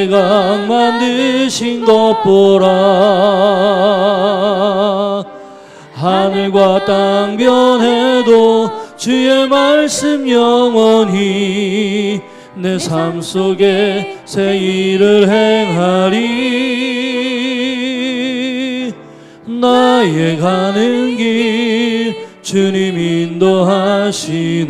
강 만드신 것 보라. 하늘과 땅 변해도 주의 말씀 영원히 내 삶 속에 새 일을 행하리. 나의 가는 길 주님 인도하시네.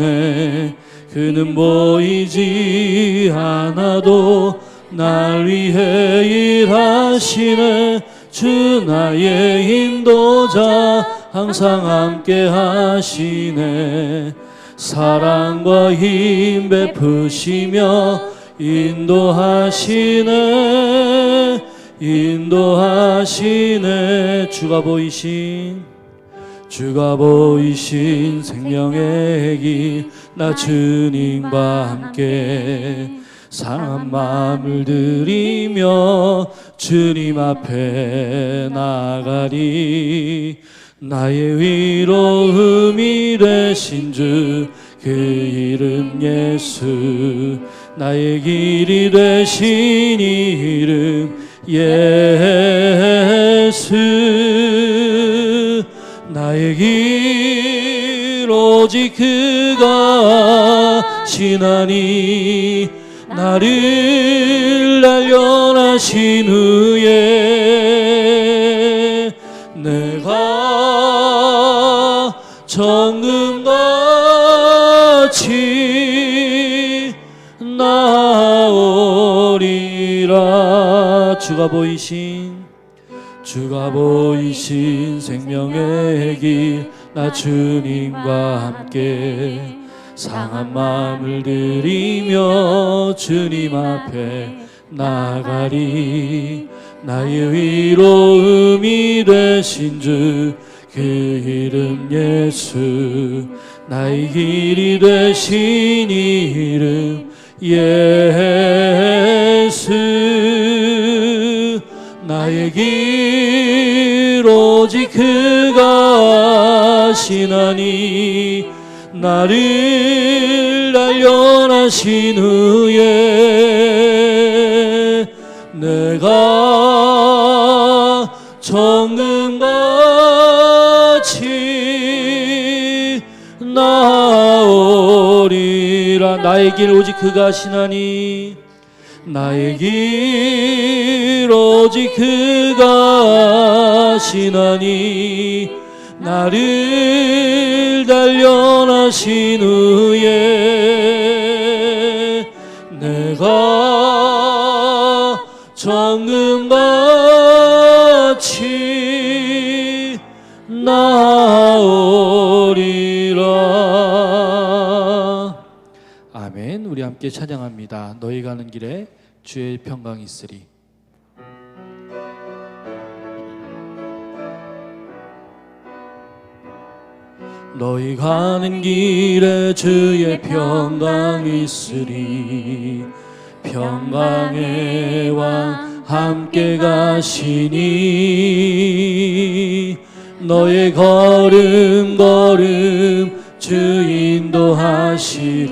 그는 보이지 않아도 날 위해 일하시네. 주 나의 인도자 항상 함께 하시네. 사랑과 힘 베푸시며 인도하시네. 인도하시네. 주가 보이신 생명의 길 나 주님과 함께 상한 마음을 들이며 주님 앞에 나가리. 나의 위로음이 되신 주 그 이름 예수. 나의 길이 되신 이름 예수. 나의 길 오직 그가 신하니. 나를 단련하신 후에 내가 정금같이 나오리라. 주가 보이신 생명의 길 나 주님과 함께 상한 마음을 들이며 주님 앞에 나가리. 나의 위로음이 되신 주 그 이름 예수. 나의 길이 되신 이름 예수. 나의 길 오직 그가 신하니. 나를 단련하신 후에 내가 정금같이 나오리라. 나의 길 오직 그가 신하니. 나의 길 오직 그가 신하니. 나를 단련하신 후에 내가 정금같이 나오리라. 아멘. 우리 함께 찬양합니다. 너희 가는 길에 주의 평강이 있으리. 너희 가는 길에 주의 평강이 있으리. 평강의 왕 함께 가시니. 너의 걸음 주 인도하시리.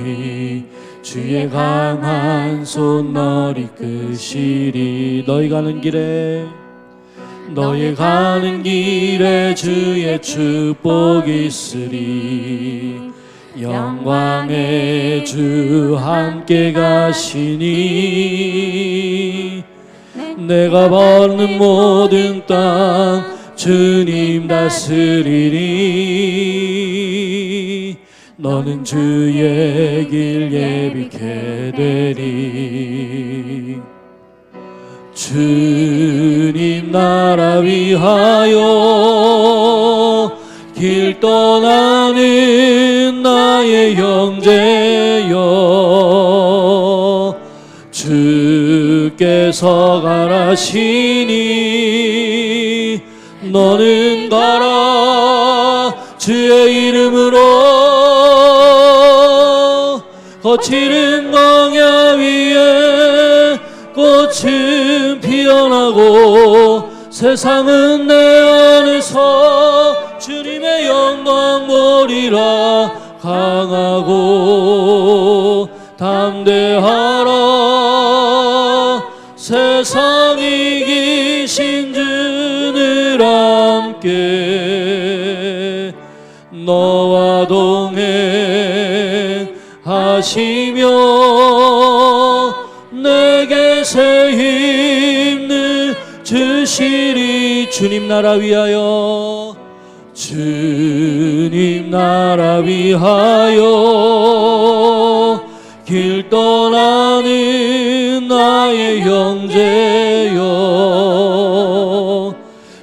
주의 강한 손 널 이끄시리. 너희 가는 길에 주의 축복이 있으리. 영광의 주 함께 가시니. 내가 버는 모든 땅 주님 다스리리. 너는 주의 길 예비케 되리. 주님 나라 위하여 길 떠나는 나의 형제여. 주께서 가라시니 너는 가라. 주의 이름으로 거칠은 광야 위에 꽃은 피어나고 세상은 내 안에서 주님의 영광 보리라. 강하고 담대하라. 세상 이기신 주를 함께 너와 동행하시며 내게 새 힘을 주시리. 주님 나라 위하여, 주님 나라 위하여 길 떠나는 나의 형제여,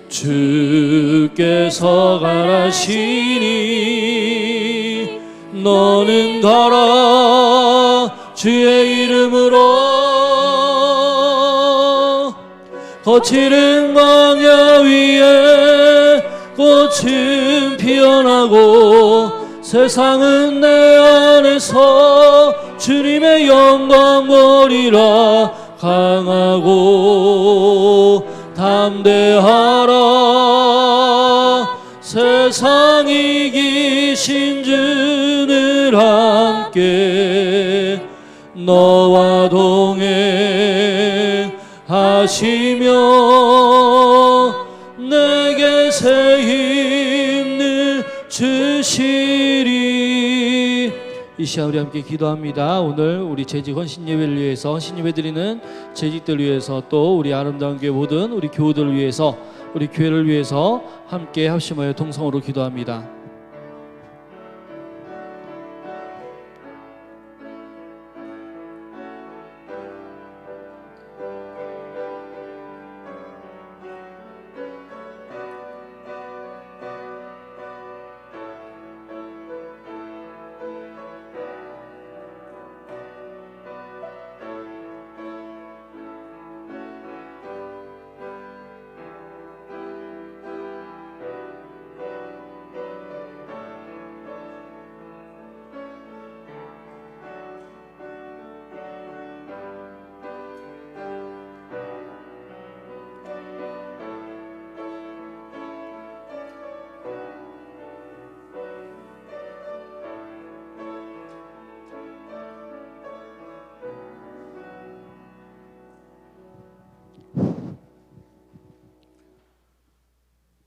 주께서 가라시니 너는 가라. 주의 이름으로 거칠은 광야 위에 꽃은 피어나고 세상은 내 안에서 주님의 영광 보리라. 강하고 담대하라. 세상 이기신 주를 함께 너와 동행하시며 내게 새 힘을 주시리. 이 시간 우리 함께 기도합니다. 오늘 우리 재직 헌신 예배를 위해서, 헌신 예배 드리는 재직들 위해서, 또 우리 아름다운 교회 모든 우리 교우들 위해서, 우리 교회를 위해서 함께 합심하여 통성으로 기도합니다.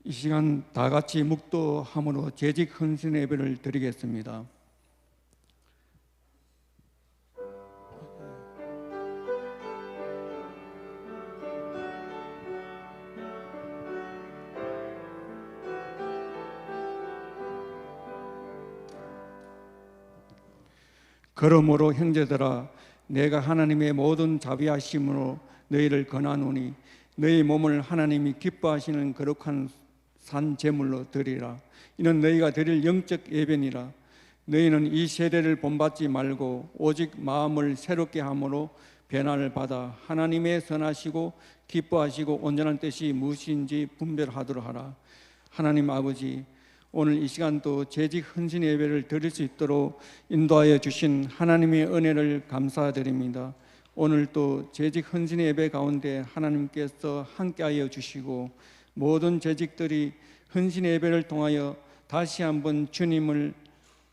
이 시간 다 같이 묵도함으로 재직 헌신 예배를 드리겠습니다. 그러므로 형제들아, 내가 하나님의 모든 자비하심으로 너희를 권하노니 너희 몸을 하나님이 기뻐하시는 거룩한 산 제물로 드리라. 이는 너희가 드릴 영적 예배니라. 너희는 이 세대를 본받지 말고 오직 마음을 새롭게 함으로 변화를 받아 하나님의 선하시고 기뻐하시고 온전한 뜻이 무엇인지 분별하도록 하라. 하나님 아버지, 오늘 이 시간도 재직 헌신 예배를 드릴 수 있도록 인도하여 주신 하나님의 은혜를 감사드립니다. 오늘 또 재직 헌신 예배 가운데 하나님께서 함께하여 주시고 모든 재직들이 헌신 예배를 통하여 다시 한번 주님을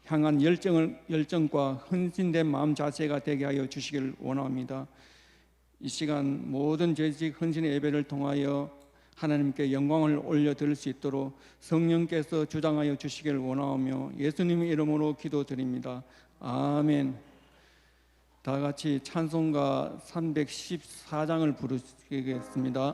향한 열정과 헌신된 마음 자세가 되게 하여 주시길 원합니다. 이 시간 모든 재직 헌신 예배를 통하여 하나님께 영광을 올려드릴 수 있도록 성령께서 주장하여 주시길 원하며 예수님의 이름으로 기도드립니다. 아멘. 다 같이 찬송가 314장을 부르시겠습니다.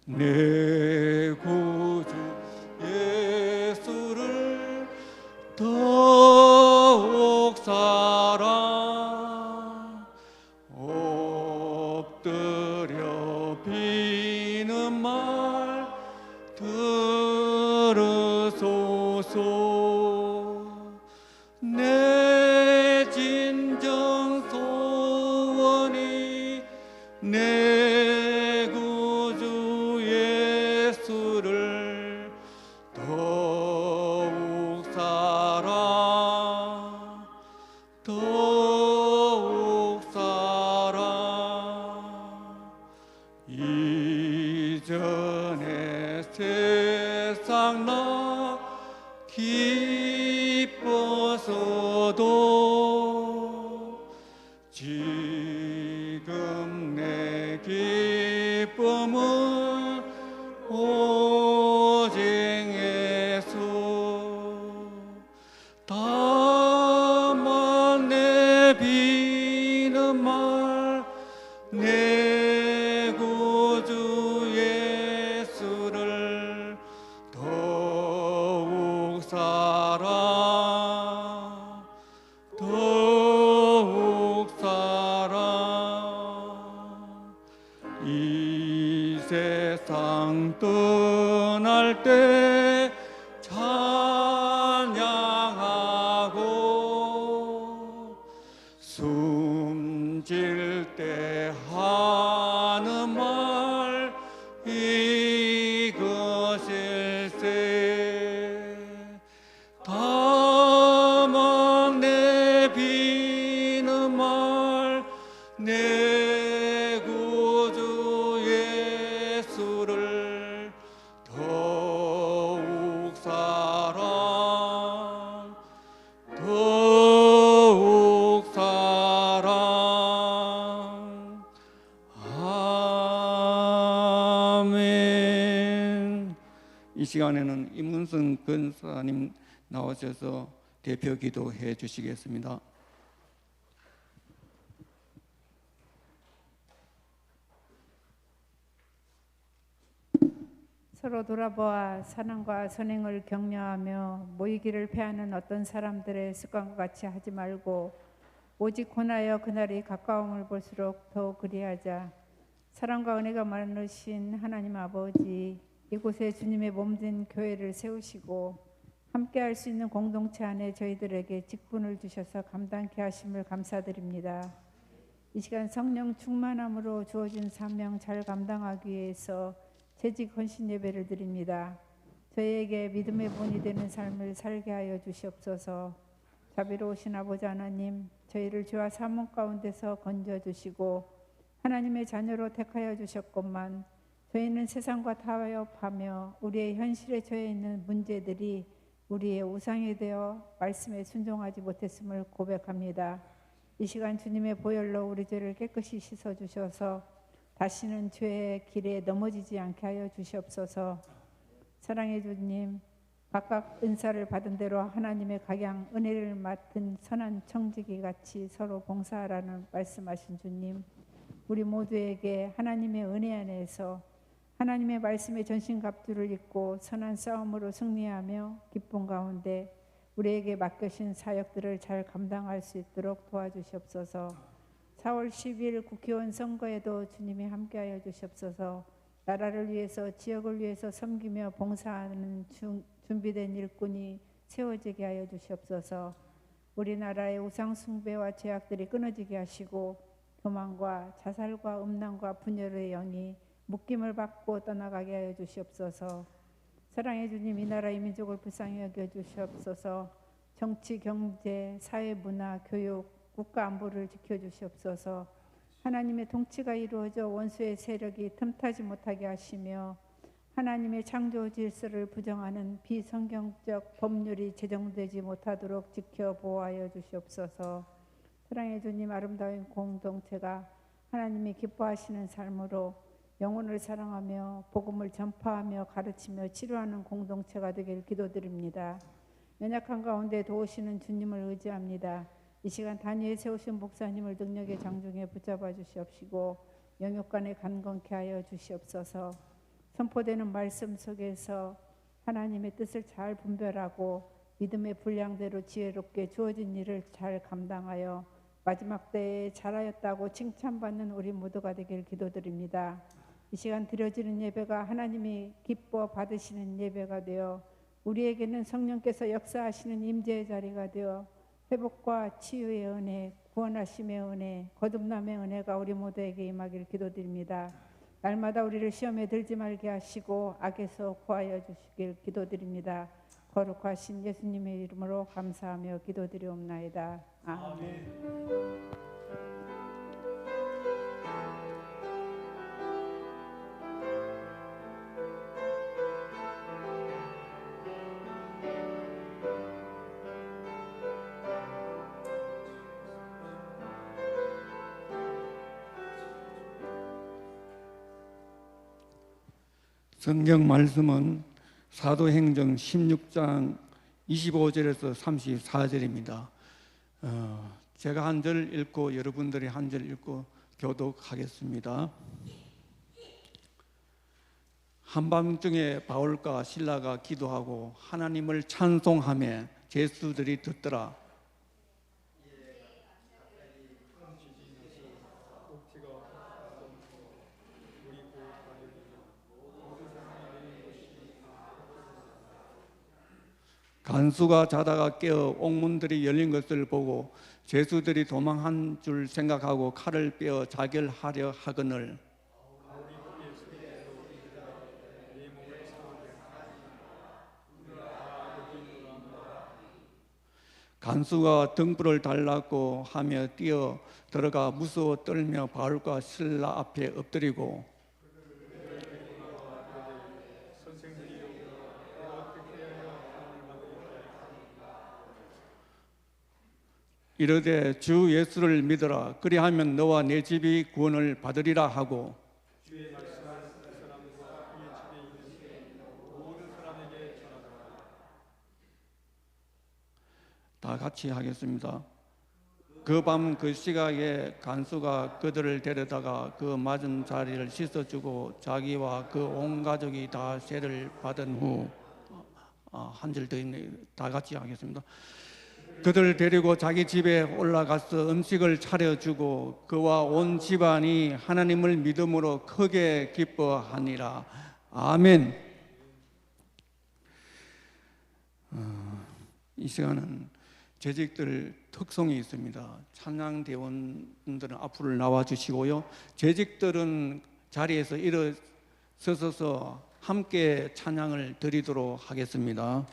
내 구주 예수를 더욱 사랑 엎드려 비는 말 들으소서. 내 진정 소원이 내 구주 예수를 더욱 사랑 더욱 사랑. 이전에 세상 나 기 기뻐서도 지금 내 기쁨은 오직 예수 다만 내 비는 말 내 구주 예수를 더욱 사랑 이 세상 떠날 때 찬양하고 숨질 때 하는 말 이것일세 다만 내 비는 말 내 구주 예수를 더욱 사랑 아멘. 이 시간에는 임문성 근사님 나오셔서 대표 기도해 주시겠습니다. 서로 돌아보아 사랑과 선행을 격려하며 모이기를 패하는 어떤 사람들의 습관과 같이 하지 말고 오직 권하여 그날이 가까움을 볼수록 더욱 그리하자. 사랑과 은혜가 많으신 하나님 아버지, 이곳에 주님의 몸된 교회를 세우시고 함께할 수 있는 공동체 안에 저희들에게 직분을 주셔서 감당케 하심을 감사드립니다. 이 시간 성령 충만함으로 주어진 사명 잘 감당하기 위해서 재직 헌신 예배를 드립니다. 저희에게 믿음의 본이 되는 삶을 살게 하여 주시옵소서. 자비로우신 아버지 하나님, 저희를 죄와 사망 가운데서 건져주시고 하나님의 자녀로 택하여 주셨건만 저희는 세상과 타협하며 우리의 현실에 처해 있는 문제들이 우리의 우상이 되어 말씀에 순종하지 못했음을 고백합니다. 이 시간 주님의 보혈로 우리 죄를 깨끗이 씻어주셔서 다시는 죄의 길에 넘어지지 않게 하여 주시옵소서. 사랑의 주님, 각각 은사를 받은 대로 하나님의 각양 은혜를 맡은 선한 청지기 같이 서로 봉사하라는 말씀하신 주님, 우리 모두에게 하나님의 은혜 안에서 하나님의 말씀의 전신갑주를 입고 선한 싸움으로 승리하며 기쁨 가운데 우리에게 맡겨진 사역들을 잘 감당할 수 있도록 도와주시옵소서. 4월 10일 국회의원 선거에도 주님이 함께하여 주시옵소서. 나라를 위해서 지역을 위해서 섬기며 봉사하는 준비된 일꾼이 세워지게 하여 주시옵소서. 우리나라의 우상 숭배와 죄악들이 끊어지게 하시고 교만과 자살과 음란과 분열의 영이 묶임을 받고 떠나가게 하여 주시옵소서. 사랑의 주님, 이 나라의 민족을 불쌍히 여겨 주시옵소서. 정치, 경제, 사회, 문화, 교육, 국가 안보를 지켜주시옵소서. 하나님의 통치가 이루어져 원수의 세력이 틈타지 못하게 하시며 하나님의 창조 질서를 부정하는 비성경적 법률이 제정되지 못하도록 지켜 보호하여 주시옵소서. 사랑의 주님, 아름다운 공동체가 하나님이 기뻐하시는 삶으로 영혼을 사랑하며 복음을 전파하며 가르치며 치료하는 공동체가 되길 기도드립니다. 연약한 가운데 도우시는 주님을 의지합니다. 이 시간 단위에 세우신 목사님을 능력의 장중에 붙잡아 주시옵시고 영육간에 간건케 하여 주시옵소서. 선포되는 말씀 속에서 하나님의 뜻을 잘 분별하고 믿음의 분량대로 지혜롭게 주어진 일을 잘 감당하여 마지막 때에 잘하였다고 칭찬받는 우리 모두가 되길 기도드립니다. 이 시간 드려지는 예배가 하나님이 기뻐 받으시는 예배가 되어 우리에게는 성령께서 역사하시는 임재의 자리가 되어 회복과 치유의 은혜, 구원하심의 은혜, 거듭남의 은혜가 우리 모두에게 임하길 기도드립니다. 날마다 우리를 시험에 들지 말게 하시고 악에서 구하여 주시길 기도드립니다. 거룩하신 예수님의 이름으로 감사하며 기도드리옵나이다. 아멘. 성경 말씀은 사도행정 16장 25절에서 34절입니다. 제가 한 절 읽고 여러분들이 한 절 읽고 교독하겠습니다. 한밤중에 바울과 실라가 기도하고 하나님을 찬송하며 제수들이 듣더라. 간수가 자다가 깨어 옥문들이 열린 것을 보고 죄수들이 도망한 줄 생각하고 칼을 빼어 자결하려 하거늘 간수가 등불을 달라고 하며 뛰어 들어가 무서워 떨며 바울과 실라 앞에 엎드리고 이르되 주 예수를 믿어라. 그리하면 너와 내 집이 구원을 받으리라 하고 다 같이 하겠습니다. 그 밤 그 시각에 간수가 그들을 데려다가 그 맞은 자리를 씻어주고 자기와 그 온 가족이 다 세를 받은 후 한 절 더 있네. 다 같이 하겠습니다. 그들을 데리고 자기 집에 올라가서 음식을 차려주고 그와 온 집안이 하나님을 믿음으로 크게 기뻐하니라. 아멘. 이 시간은 재직들 특성이 있습니다. 찬양대원들은 앞으로 나와 주시고요. 재직들은 자리에서 일어서서 함께 찬양을 드리도록 하겠습니다.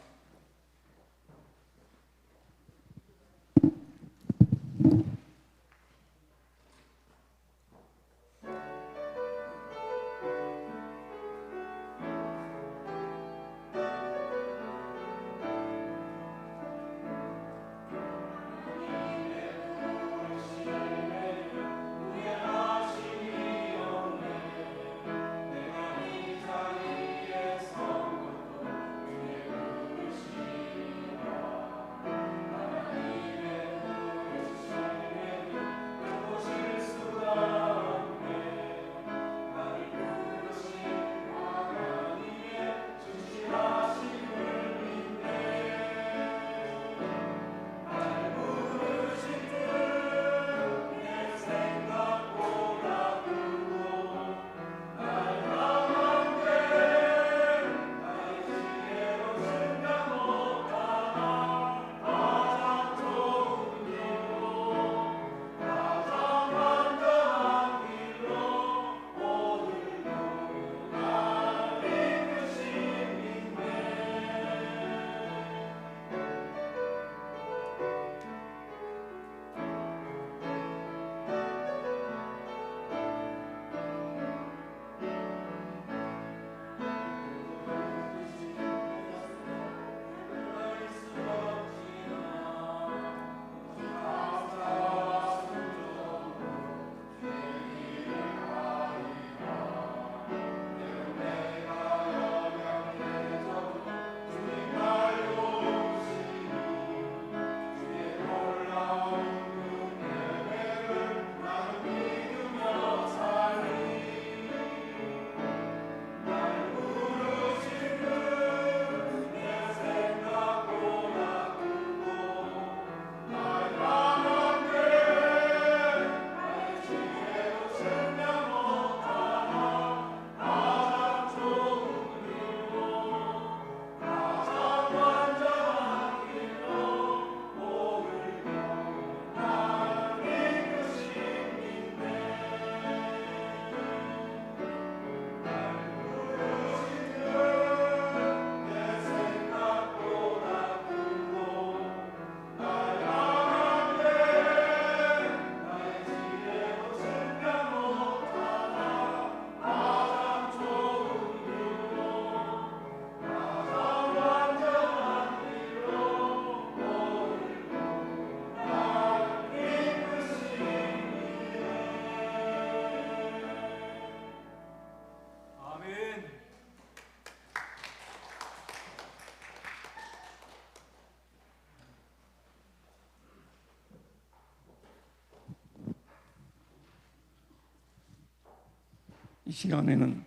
이 시간에는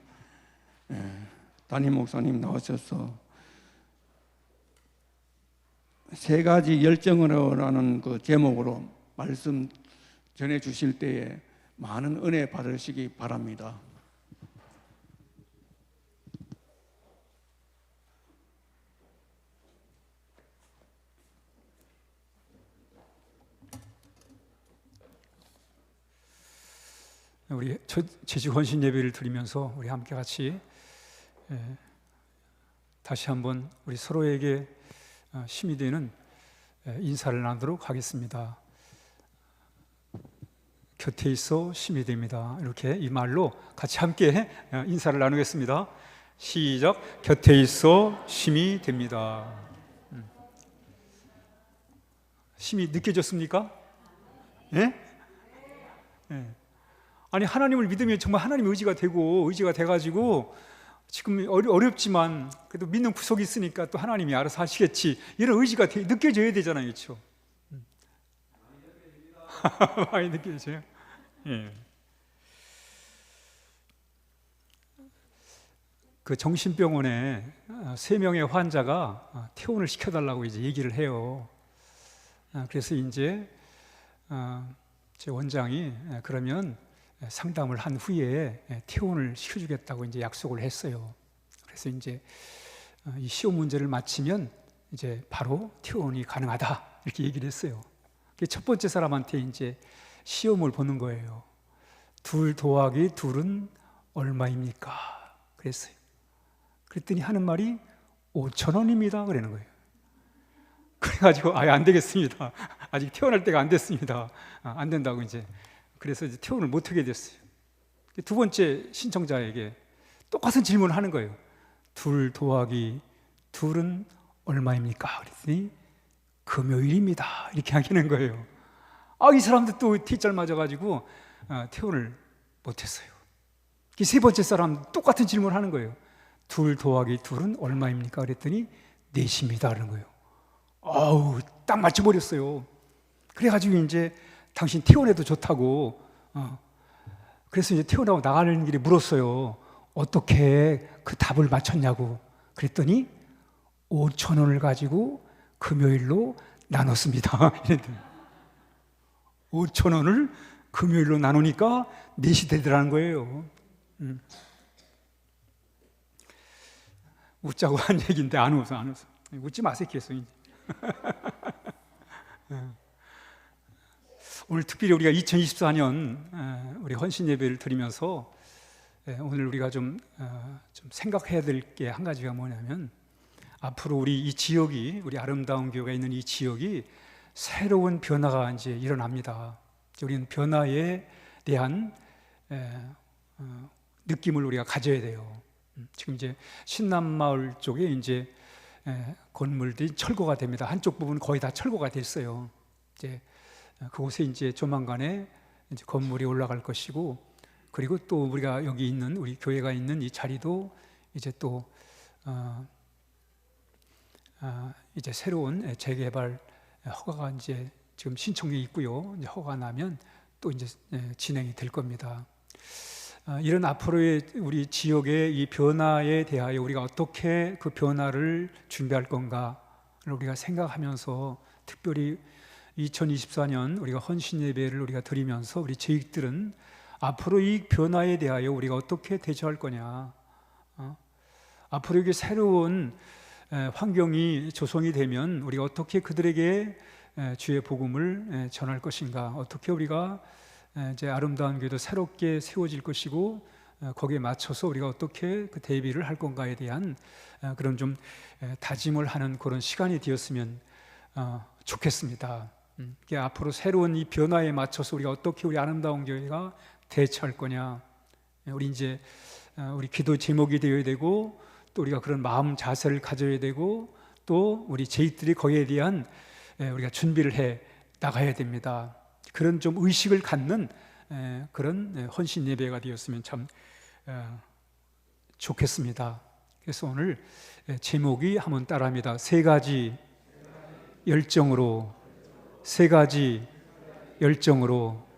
담임 목사님 나오셔서 세 가지 열정으로라는 그 제목으로 말씀 전해 주실 때에 많은 은혜 받으시기 바랍니다. 우리 재직 헌신 예배를 드리면서 우리 함께 같이 다시 한번 우리 서로에게 힘이 되는 인사를 나누도록 하겠습니다. 곁에 있어 힘이 됩니다. 이렇게 이 말로 같이 함께 인사를 나누겠습니다. 시작. 곁에 있어 힘이 됩니다. 힘이 느껴졌습니까? 예? 예. 아니, 하나님을 믿으면 정말 하나님의 의지가 되고, 의지가 돼가지고 지금 어렵지만 그래도 믿는 구석이 있으니까 또 하나님이 알아서 하시겠지, 이런 의지가 느껴져야 되잖아요. 그렇죠? 많이 느껴져요. 예. 그 정신병원에 3명의 환자가 퇴원을 시켜달라고 이제 얘기를 해요. 그래서 이제 제 원장이 그러면 상담을 한 후에 퇴원을 시켜주겠다고 이제 약속을 했어요. 그래서 이제 이 시험 문제를 마치면 이제 바로 퇴원이 가능하다, 이렇게 얘기를 했어요. 첫 번째 사람한테 이제 시험을 보는 거예요. 2 더하기 2는 얼마입니까? 그랬어요. 그랬더니 하는 말이 5,000원입니다. 그러는 거예요. 그래가지고 안 되겠습니다. 아직 퇴원할 때가 안 됐습니다. 안 된다고 이제. 그래서 이제 퇴원을 못하게 됐어요. 두 번째 신청자에게 똑같은 질문을 하는 거예요. 2 더하기 2는 얼마입니까? 그랬더니 금요일입니다. 이렇게 하기는 거예요. 이 사람도 또 T잘 맞아가지고 퇴원을 못했어요. 세 번째 사람 똑같은 질문을 하는 거예요. 2 더하기 2는 얼마입니까? 그랬더니 4입니다. 그러는 거예요. 딱 맞춰버렸어요. 그래가지고 이제 당신 퇴원해도 좋다고. 그래서 이제 퇴원하고 나가는 길에 물었어요. 어떻게 그 답을 맞췄냐고. 그랬더니 5,000원을 가지고 금요일로 나눴습니다. 5,000원을 금요일로 나누니까 4시 되더라는 거예요. 웃자고 한 얘기인데 안 웃어. 웃지 마세요, 계속. 오늘 특별히 우리가 2024년 우리 헌신 예배를 드리면서 오늘 우리가 좀 생각해야 될 게 한 가지가 뭐냐면, 앞으로 우리 이 지역이, 우리 아름다운 교회가 있는 이 지역이 새로운 변화가 이제 일어납니다. 우리는 변화에 대한 느낌을 우리가 가져야 돼요. 지금 이제 신남마을 쪽에 이제 건물들이 철거가 됩니다. 한쪽 부분은 거의 다 철거가 됐어요. 이제 그곳에 이제 조만간에 이제 건물이 올라갈 것이고, 그리고 또 우리가 여기 있는 우리 교회가 있는 이 자리도 이제 또 이제 새로운 재개발 허가가 이제 지금 신청이 있고요. 이제 허가 나면 또 이제 진행이 될 겁니다. 이런 앞으로의 우리 지역의 이 변화에 대하여 우리가 어떻게 그 변화를 준비할 건가를 우리가 생각하면서, 특별히 2024년 우리가 헌신 예배를 우리가 드리면서 우리 재직들은 앞으로 이 변화에 대하여 우리가 어떻게 대처할 거냐, 앞으로 이게 새로운 환경이 조성이 되면 우리가 어떻게 그들에게 주의 복음을 전할 것인가, 어떻게 우리가 이제 아름다운 교회도 새롭게 세워질 것이고 거기에 맞춰서 우리가 어떻게 그 대비를 할 건가에 대한 그런 좀 다짐을 하는 그런 시간이 되었으면 좋겠습니다. 앞으로 새로운 이 변화에 맞춰서 우리가 어떻게 우리 아름다운 교회가 대처할 거냐, 우리 이제 우리 기도 제목이 되어야 되고, 또 우리가 그런 마음 자세를 가져야 되고, 또 우리 제익들이 거기에 대한 우리가 준비를 해 나가야 됩니다. 그런 좀 의식을 갖는 그런 헌신 예배가 되었으면 참 좋겠습니다. 그래서 오늘 제목이 한번 따라합니다. 3가지 열정으로, 3가지 열정으로.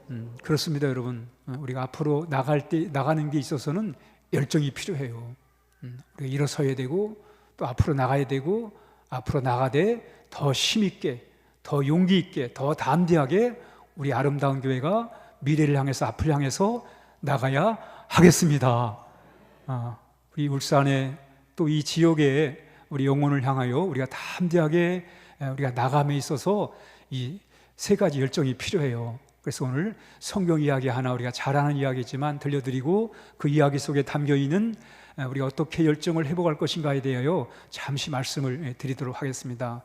그렇습니다, 여러분. 우리가 앞으로 나가는 게 있어서는 열정이 필요해요. 우리가 일어서야 되고 또 앞으로 나가야 되고 앞으로 나가되 더 힘있게, 더 용기 있게, 더 담대하게 우리 아름다운 교회가 미래를 향해서 앞을 향해서 나가야 하겠습니다. 우리 울산에 또 이 지역에 우리 영혼을 향하여 우리가 담대하게 우리가 나감에 있어서 이 세 가지 열정이 필요해요. 그래서 오늘 성경 이야기 하나 우리가 잘 아는 이야기지만 들려드리고 그 이야기 속에 담겨있는 우리가 어떻게 열정을 회복할 것인가에 대하여 잠시 말씀을 드리도록 하겠습니다.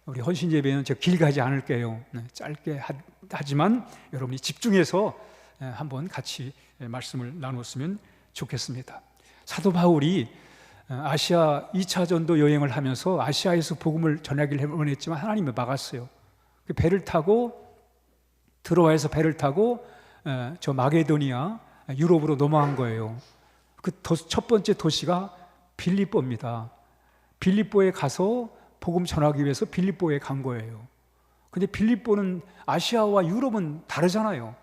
우리 헌신 예배는 제가 길 가지 않을게요. 짧게 하지만 여러분이 집중해서 한번 같이 말씀을 나눴으면 좋겠습니다. 사도 바울이 아시아 2차 전도 여행을 하면서 아시아에서 복음을 전하기를 원했지만 하나님이 막았어요. 그 배를 타고 드로아에서 배를 타고 저 마게도니아 유럽으로 넘어간 거예요. 그 첫 번째 도시가 빌립보입니다. 빌립보에 가서 복음 전하기 위해서 빌립보에 간 거예요. 근데 빌립보는 아시아와 유럽은 다르잖아요.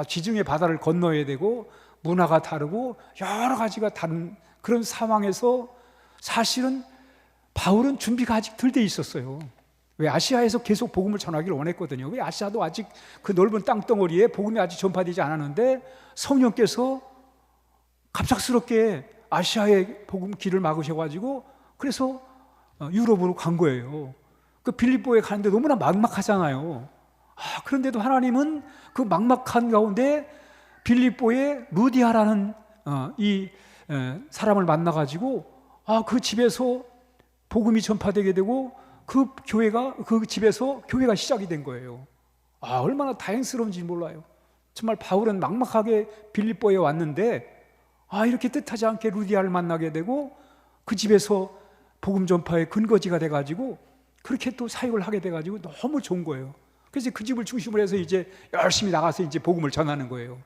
지중해 바다를 건너야 되고 문화가 다르고 여러 가지가 다른 그런 상황에서 사실은 바울은 준비가 아직 덜 돼 있었어요. 왜? 아시아에서 계속 복음을 전하기를 원했거든요. 왜? 아시아도 아직 그 넓은 땅덩어리에 복음이 아직 전파되지 않았는데 성령께서 갑작스럽게 아시아의 복음 길을 막으셔가지고 그래서 유럽으로 간 거예요. 그 빌립보에 가는데 너무나 막막하잖아요. 그런데도 하나님은 그 막막한 가운데 빌립보에 루디아라는 이 사람을 만나가지고 그 집에서 복음이 전파되게 되고 그 집에서 교회가 시작이 된 거예요. 얼마나 다행스러운지 몰라요. 정말 바울은 막막하게 빌립보에 왔는데 이렇게 뜻하지 않게 루디아를 만나게 되고 그 집에서 복음 전파의 근거지가 돼가지고 그렇게 또 사역을 하게 돼가지고 너무 좋은 거예요. 그래서 그 집을 중심으로 해서 이제 열심히 나가서 이제 복음을 전하는 거예요.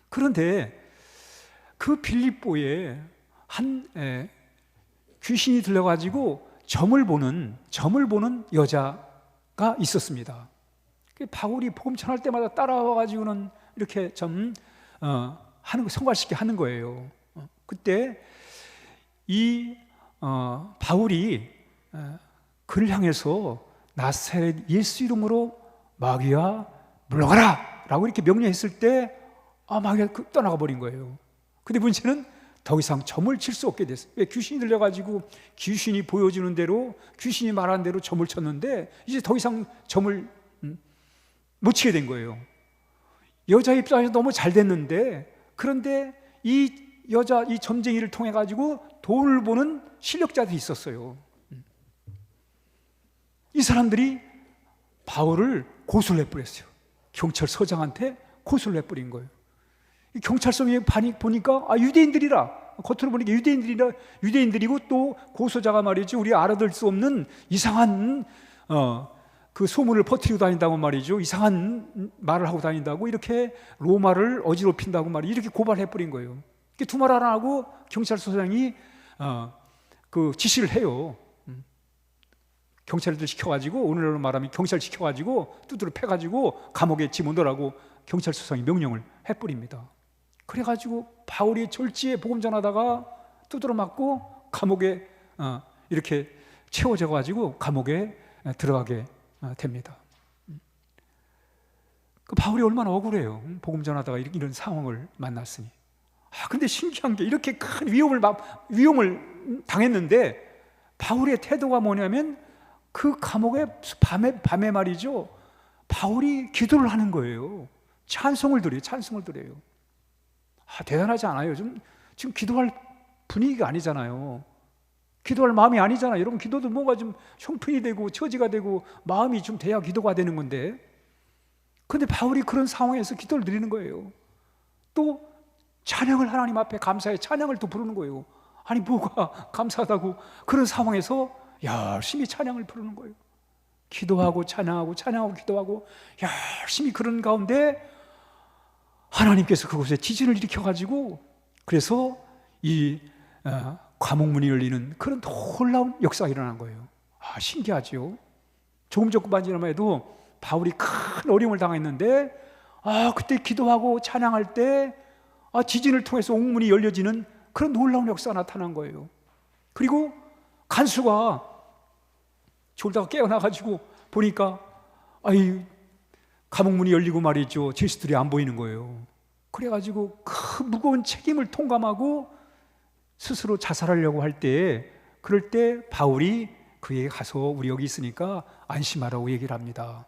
그런데 그 빌립보에 한 귀신이 들려가지고 점을 보는 여자가 있었습니다. 바울이 복음 전할 때마다 따라와가지고는 이렇게 성과시게 하는 거예요. 그때 이 바울이 그를 향해서 나사렛 예수 이름으로 마귀야 물러가라 라고 이렇게 명령했을 때 마귀가 떠나가 버린 거예요. 근데 문제는 더 이상 점을 칠 수 없게 됐어요. 왜? 귀신이 들려가지고 귀신이 보여주는 대로 귀신이 말한 대로 점을 쳤는데 이제 더 이상 점을 못 치게 된 거예요. 여자 입장에서 너무 잘 됐는데 그런데 이 점쟁이를 통해 가지고 돈을 버는 실력자들이 있었어요. 이 사람들이 바울을 고소를 해버렸어요. 경찰서장한테 고소를 해버린 거예요. 경찰서에 보니까 유대인들이라, 겉으로 보니까 유대인들이고 또 고소자가 말이죠, 우리 알아들 수 없는 이상한 그 소문을 퍼뜨리고 다닌다고 말이죠. 이상한 말을 하고 다닌다고, 이렇게 로마를 어지럽힌다고 말이죠. 이렇게 고발해버린 거예요. 두 말 안 하고 경찰서장이 그 지시를 해요. 경찰들 시켜가지고, 오늘날로 말하면 경찰 시켜가지고 두드러 패가지고 감옥에 집어넣으라고 경찰서장이 명령을 해버립니다. 그래가지고 바울이 졸지에 복음 전하다가 두드러 맞고 감옥에 이렇게 채워져가지고 감옥에 들어가게 됩니다. 그 바울이 얼마나 억울해요. 복음 전하다가 이런 상황을 만났으니. 근데 신기한 게 이렇게 큰 위험을 당했는데 바울의 태도가 뭐냐면 그 감옥에 밤에 말이죠, 바울이 기도를 하는 거예요. 찬송을 드려요. 대단하지 않아요? 지금 기도할 분위기가 아니잖아요. 기도할 마음이 아니잖아요. 여러분, 기도도 뭔가 좀 형편이 되고 처지가 되고 마음이 좀 돼야 기도가 되는 건데, 근데 바울이 그런 상황에서 기도를 드리는 거예요. 또 찬양을 하나님 앞에 감사의 찬양을 또 부르는 거예요. 아니 뭐가 감사하다고 그런 상황에서 열심히 찬양을 부르는 거예요. 기도하고 찬양하고 기도하고 열심히 그런 가운데 하나님께서 그곳에 지진을 일으켜가지고 그래서 이 감옥문이 열리는 그런 놀라운 역사가 일어난 거예요. 신기하죠. 조금 전까지만 해도 바울이 큰 어려움을 당했는데 그때 기도하고 찬양할 때 지진을 통해서 옥문이 열려지는 그런 놀라운 역사가 나타난 거예요. 그리고 간수가 졸다가 깨어나가지고 보니까 감옥문이 열리고 말이죠. 죄수들이 안 보이는 거예요. 그래가지고 그 무거운 책임을 통감하고 스스로 자살하려고 할 때, 그럴 때 바울이 그에게 가서 우리 여기 있으니까 안심하라고 얘기를 합니다.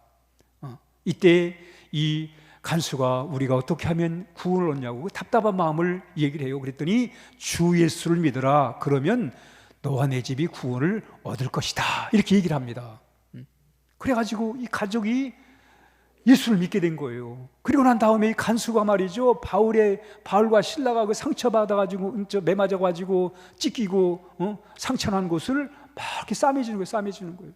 이때 이 간수가 우리가 어떻게 하면 구원을 얻냐고 답답한 마음을 얘기를 해요. 그랬더니 주 예수를 믿어라. 그러면 너와 내 집이 구원을 얻을 것이다. 이렇게 얘기를 합니다. 그래가지고 이 가족이 예수를 믿게 된 거예요. 그리고 난 다음에 이 간수가 말이죠, 바울과 신라가 그 상처받아가지고 매 맞아가지고 찢기고 상처난 곳을 막 이렇게 싸매주는 거예요.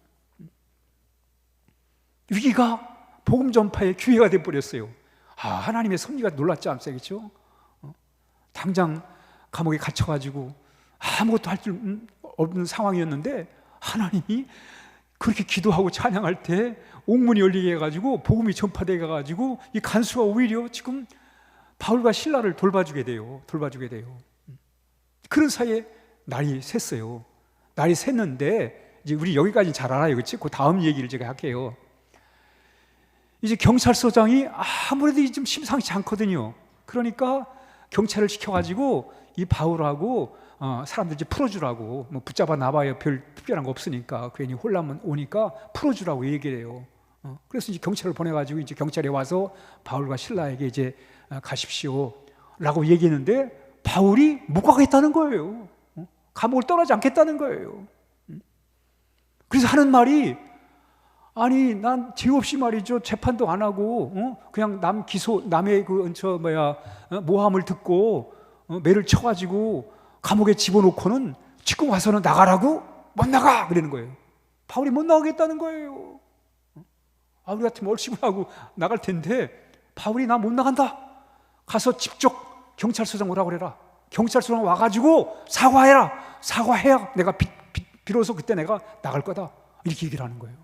위기가 복음 전파의 기회가 돼버렸어요. 하나님의 섭리가 놀랍지 않습니까? 당장 감옥에 갇혀가지고 아무것도 할 줄 없는 상황이었는데 하나님이 그렇게 기도하고 찬양할 때 옥문이 열리게 해가지고 복음이 전파되게 해가지고 이 간수가 오히려 지금 바울과 신라를 돌봐주게 돼요. 그런 사이에 날이 샜어요. 날이 샜는데 이제 우리 여기까지 잘 알아요, 그렇지? 그 다음 얘기를 제가 할게요. 이제 경찰서장이 아무래도 좀 심상치 않거든요. 그러니까 경찰을 시켜가지고 이 바울하고 사람들 이제 풀어주라고, 뭐 붙잡아 놔봐야 별 특별한 거 없으니까 괜히 혼란 오니까 풀어주라고 얘기를 해요. 그래서 이제 경찰을 보내가지고 이제 경찰에 와서 바울과 신라에게 이제 가십시오라고 얘기했는데 바울이 못 가겠다는 거예요. 감옥을 떠나지 않겠다는 거예요. 그래서 하는 말이, 난 죄 없이 말이죠, 재판도 안 하고 그냥 남의 모함을 듣고 매를 쳐가지고 감옥에 집어넣고는 지금 와서는 나가라고? 못 나가! 그러는 거예요. 바울이 못 나가겠다는 거예요. 우리 같으면 얼씨구 하고 나갈 텐데 바울이 나 못 나간다. 가서 직접 경찰서장 오라고 그래라. 경찰서장 와가지고 사과해야 내가 비로소 그때 내가 나갈 거다. 이렇게 얘기를 하는 거예요.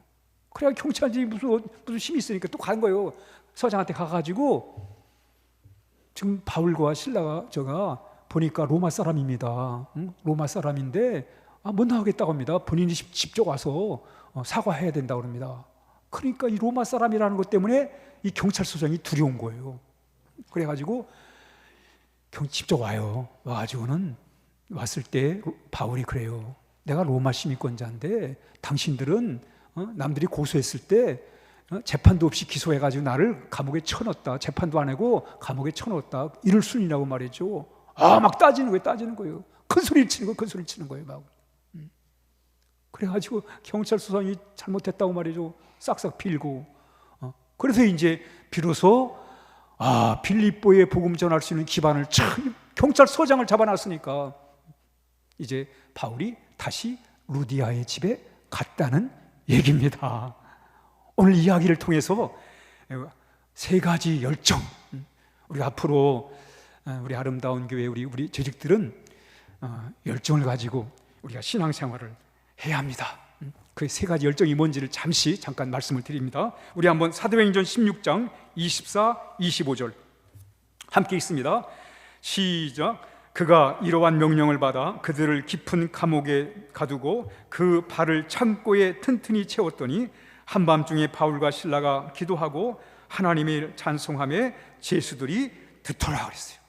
그래야 경찰들이 무슨 힘이 있으니까 또 간 거예요. 서장한테 가가지고 지금 바울과 신라가 보니까 로마 사람입니다. 로마 사람인데 못 나가겠다고 합니다. 본인이 직접 와서 사과해야 된다고 합니다. 그러니까 이 로마 사람이라는 것 때문에 이 경찰서장이 두려운 거예요. 그래가지고 직접 와가지고는 왔을 때 바울이 그래요. 내가 로마 시민권자인데 당신들은 남들이 고소했을 때 재판도 없이 기소해가지고 나를 감옥에 쳐넣었다. 재판도 안 하고 감옥에 쳐넣었다. 이럴 순이라고 말이죠. 막 따지는 거예요. 큰 소리를 치는 거예요. 막. 그래가지고 경찰서장이 잘못했다고 말이죠. 싹싹 빌고. 그래서 이제 비로소 빌립보에 복음 전할 수 있는 기반을 경찰서장을 잡아놨으니까 이제 바울이 다시 루디아의 집에 갔다는 얘기입니다. 오늘 이야기를 통해서 세 가지 열정, 우리 앞으로 우리 아름다운 교회 우리 조직들은 열정을 가지고 우리가 신앙생활을 해야 합니다. 그 세 가지 열정이 뭔지를 잠깐 말씀을 드립니다. 우리 한번 사도행전 16장 24, 25절 함께 읽습니다. 시작. 그가 이러한 명령을 받아 그들을 깊은 감옥에 가두고 그 발을 창고에 튼튼히 채웠더니 한밤중에 바울과 신라가 기도하고 하나님을 찬송하며 죄수들이 듣더라 그랬어요.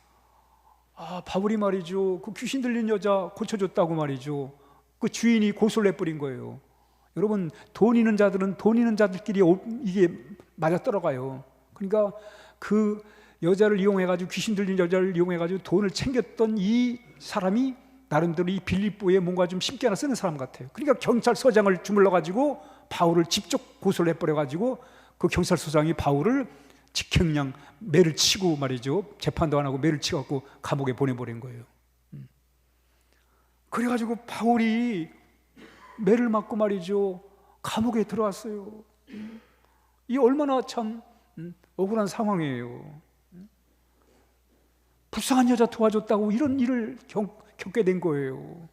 바울이 말이죠, 그 귀신 들린 여자 고쳐줬다고 말이죠, 그 주인이 고소를 해버린 거예요. 여러분, 돈 있는 자들은 돈 있는 자들끼리 이게 맞아떨어가요. 그러니까 그 여자를 이용해가지고, 귀신 들린 여자를 이용해가지고 돈을 챙겼던 이 사람이 나름대로 이 빌립보에 뭔가 좀 심기 하나 쓰는 사람 같아요. 그러니까 경찰서장을 주물러가지고 바울을 직접 고소를 해버려가지고 그 경찰서장이 바울을 직행량 매를 치고 말이죠, 재판도 안 하고 매를 치갖고 감옥에 보내버린 거예요. 그래가지고 바울이 매를 맞고 말이죠, 감옥에 들어왔어요. 이 얼마나 참 억울한 상황이에요. 불쌍한 여자 도와줬다고 이런 일을 겪게 된 거예요.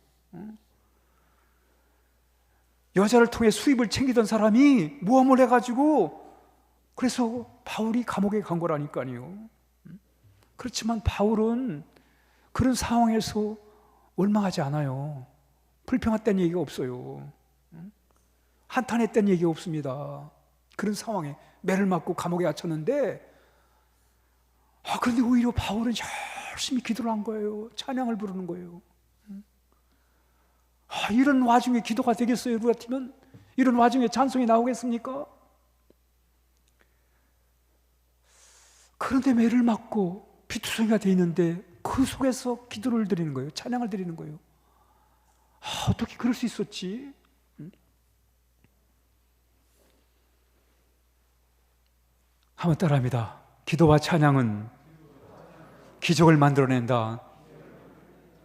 여자를 통해 수입을 챙기던 사람이 모함을 해가지고 그래서 바울이 감옥에 간 거라니까요. 그렇지만 바울은 그런 상황에서 원망하지 않아요. 불평했다는 얘기가 없어요. 한탄했다는 얘기가 없습니다. 그런 상황에 매를 맞고 감옥에 갇혔는데, 그런데 오히려 바울은 열심히 기도를 한 거예요. 찬양을 부르는 거예요. 이런 와중에 기도가 되겠어요? 우리 같으면 이런 와중에 찬송이 나오겠습니까? 그런데 매를 맞고 비투성이가 돼 있는데 그 속에서 기도를 드리는 거예요. 찬양을 드리는 거예요. 어떻게 그럴 수 있었지? 한번 따라합니다. 기도와 찬양은 기적을 만들어낸다.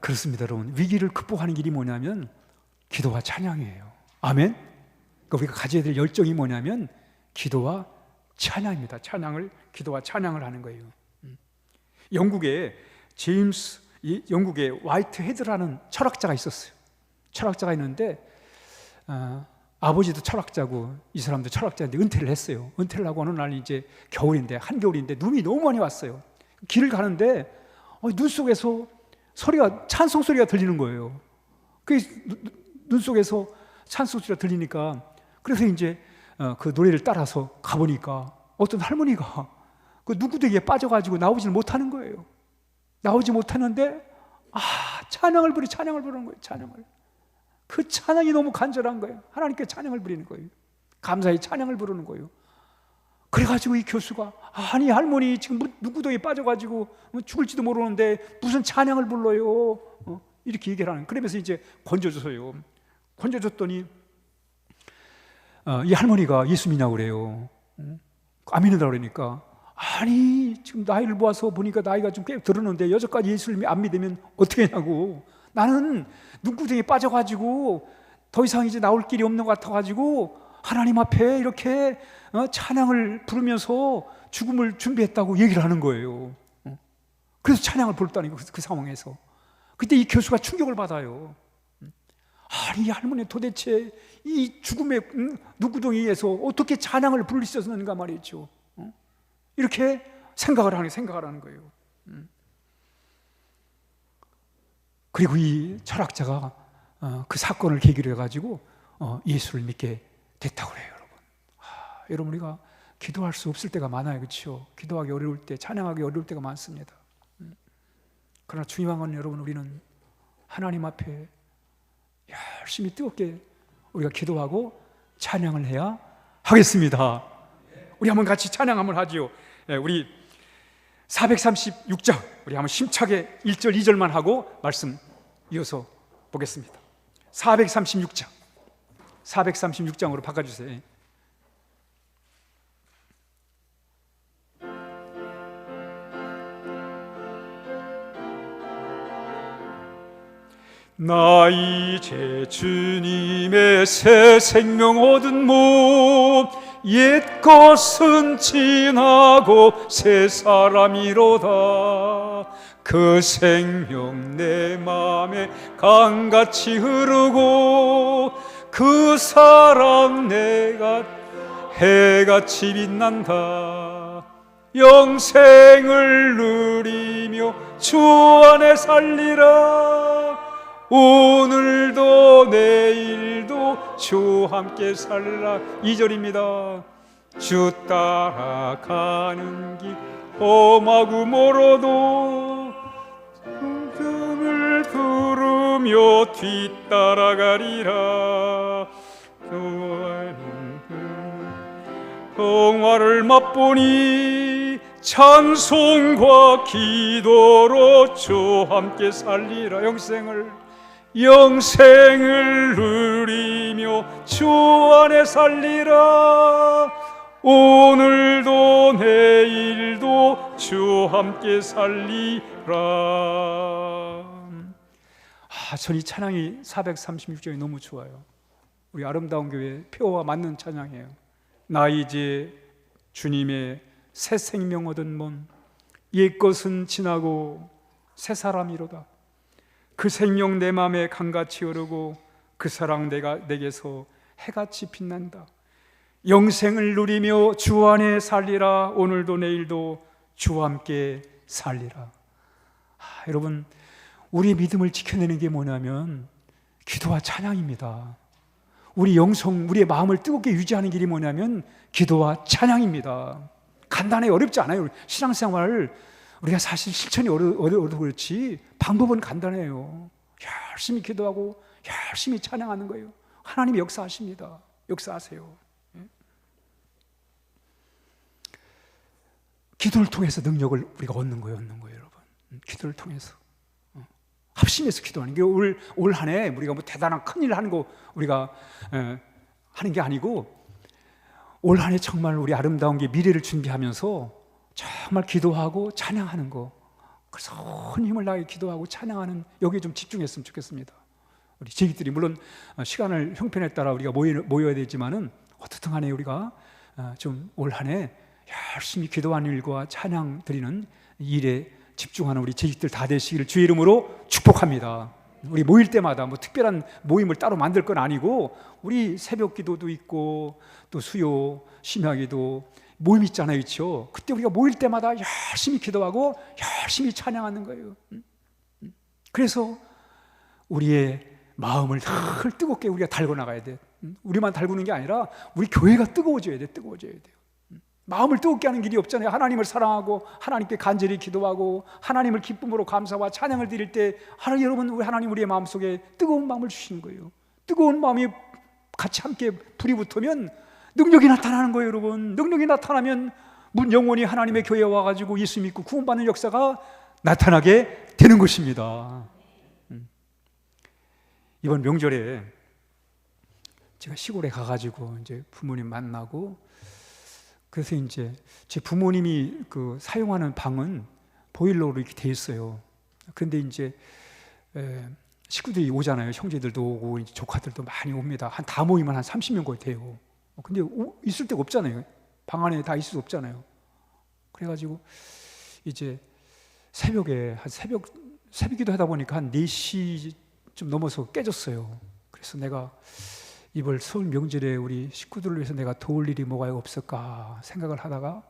그렇습니다, 여러분. 위기를 극복하는 길이 뭐냐면 기도와 찬양이에요. 아멘? 그러니까 우리가 가져야 될 열정이 뭐냐면 기도와 찬양입니다. 기도와 찬양을 하는 거예요. 영국에 영국에 화이트 헤드라는 철학자가 있었어요. 철학자가 있는데 아버지도 철학자고 이 사람도 철학자인데 은퇴를 했어요. 은퇴를 하고 어느 날 이제 겨울인데 한겨울인데 눈이 너무 많이 왔어요. 길을 가는데 눈 속에서 찬송 소리가 들리는 거예요. 그 눈 속에서 찬송 소리가 들리니까 그래서 이제 그 노래를 따라서 가보니까 어떤 할머니가 그 누구되게 빠져가지고 나오지를 못하는 거예요. 나오지 못하는데 찬양을 부르는 거예요. 찬양을. 그 찬양이 너무 간절한 거예요. 하나님께 찬양을 부리는 거예요. 감사의 찬양을 부르는 거예요. 그래가지고 이 교수가 아니 할머니 지금 누구도에 빠져가지고 죽을지도 모르는데 무슨 찬양을 불러요? 이렇게 얘기를 하는. 그러면서 이제 건져줬어요. 건져줬더니 이 할머니가 예수 믿냐고 그래요. 안 믿는다고 그러니까 아니 지금 나이를 모아서 보니까 나이가 좀 꽤 들었는데 여전까지 예수를 안 믿으면 어떻게 하냐고. 나는 눈구덩이에 빠져가지고 더 이상 이제 나올 길이 없는 것 같아가지고 하나님 앞에 이렇게 찬양을 부르면서 죽음을 준비했다고 얘기를 하는 거예요. 그래서 찬양을 불렀다는 거, 그 상황에서. 그때 이 교수가 충격을 받아요. 아니 할머니 도대체 이 죽음의 눈구덩이에서 어떻게 찬양을 부를 수 있었는가 말이죠. 이렇게 생각을 하는 거예요. 그리고 이 철학자가 그 사건을 계기로 해가지고 예수를 믿게 됐다고 그래요, 여러분. 여러분 우리가 기도할 수 없을 때가 많아요, 그렇죠? 기도하기 어려울 때, 찬양하기 어려울 때가 많습니다. 그러나 중요한 건 여러분 우리는 하나님 앞에 열심히 뜨겁게 우리가 기도하고 찬양을 해야 하겠습니다. 우리 한번 같이 찬양 한번 하지요. 우리 436장 우리 한번 심차게 1절 2절만 하고 말씀 이어서 보겠습니다. 436장으로 바꿔주세요. 나 이제 주님의 새 생명 얻은 몸 옛 것은 지나고 새 사람이로다. 그 생명 내 맘에 강같이 흐르고 그 사랑 내가 해같이 빛난다. 영생을 누리며 주 안에 살리라. 오늘도 내일도 주 함께 살라. 2절입니다. 주 따라가는 길 험하고 멀어도 음성을 들으며 뒤따라가리라. 평화를 맛보니 찬송과 기도로 주 함께 살리라. 영생을 누리며 주 안에 살리라. 오늘도 내일도 주 함께 살리라. 전 이 찬양이 436장이 너무 좋아요. 우리 아름다운 교회 표와 맞는 찬양이에요. 나 이제 주님의 새 생명 얻은 몸 옛 것은 지나고 새 사람이로다. 그 생명 내 맘에 강같이 흐르고 그 사랑 내게서 해같이 빛난다. 영생을 누리며 주 안에 살리라. 오늘도 내일도 주와 함께 살리라. 여러분, 우리의 믿음을 지켜내는 게 뭐냐면 기도와 찬양입니다. 우리 영성, 우리의 마음을 뜨겁게 유지하는 길이 뭐냐면 기도와 찬양입니다. 간단해, 어렵지 않아요. 신앙생활 우리가 사실 실천이 어려워도 그렇지 방법은 간단해요. 열심히 기도하고 열심히 찬양하는 거예요. 하나님이 역사하십니다. 역사하세요. 기도를 통해서 능력을 우리가 얻는 거예요, 여러분. 기도를 통해서 합심해서 기도하는 게 올 한 해 우리가 뭐 대단한 큰일 하는 거 우리가 하는 게 아니고 올 한 해 정말 우리 아름다운 게 미래를 준비하면서 정말 기도하고 찬양하는 거, 그래서 온 힘을 다해 기도하고 찬양하는 여기에 좀 집중했으면 좋겠습니다. 우리 제기들이 물론 시간을 형편에 따라 우리가 모여야 되지만은 어떻든 간에 우리가 좀 올 한 해 열심히 기도하는 일과 찬양 드리는 일에 집중하는 우리 재직들 다 되시기를 주의 이름으로 축복합니다. 우리 모일 때마다 뭐 특별한 모임을 따로 만들 건 아니고 우리 새벽 기도도 있고 또 수요, 심야기도 모임 있잖아요, 그렇죠? 그때 우리가 모일 때마다 열심히 기도하고 열심히 찬양하는 거예요. 그래서 우리의 마음을 늘 뜨겁게 우리가 달고 나가야 돼. 우리만 달구는 게 아니라 우리 교회가 뜨거워져야 돼. 뜨거워져야 돼요. 마음을 뜨겁게 하는 길이 없잖아요. 하나님을 사랑하고 하나님께 간절히 기도하고 하나님을 기쁨으로 감사와 찬양을 드릴 때 여러분, 우리 하나님 우리의 마음속에 뜨거운 마음을 주시는 거예요. 뜨거운 마음이 같이 함께 불이 붙으면 능력이 나타나는 거예요, 여러분. 능력이 나타나면 영원히 하나님의 교회에 와가지고 예수 믿고 구원받는 역사가 나타나게 되는 것입니다. 이번 명절에 제가 시골에 가가지고 이제 부모님 만나고, 그래서 이제 제 부모님이 그 사용하는 방은 보일러로 이렇게 돼 있어요. 그런데 이제 식구들이 오잖아요. 형제들도 오고 이제 조카들도 많이 옵니다. 다 모이면 한 30명 거의 돼요. 근데 있을 데가 없잖아요. 방 안에 다 있을 수 없잖아요. 그래가지고 이제 새벽에 새벽기도 하다 보니까 한 4시 좀 넘어서 깨졌어요. 그래서 내가 이번 설 명절에 우리 식구들을 위해서 내가 도울 일이 뭐가 없을까 생각을 하다가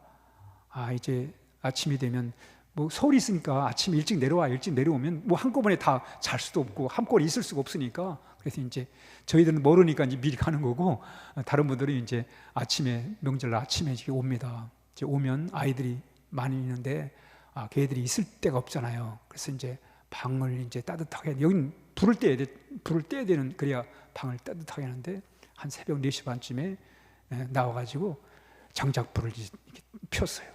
이제 아침이 되면 뭐 서울에 있으니까 아침에 일찍 내려오면 뭐 한꺼번에 다 잘 수도 없고 한꺼번에 있을 수가 없으니까, 그래서 이제 저희들은 모르니까 이제 미리 가는 거고 다른 분들은 이제 명절날 아침에 이제 옵니다. 이제 오면 아이들이 많이 있는데 걔들이 있을 데가 없잖아요. 그래서 이제 방을 이제 따뜻하게, 여기는 불을 떼야 되는, 그래야 방을 따뜻하게 하는데 한 새벽 4시 반쯤에 나와가지고 장작불을 이렇게 폈어요.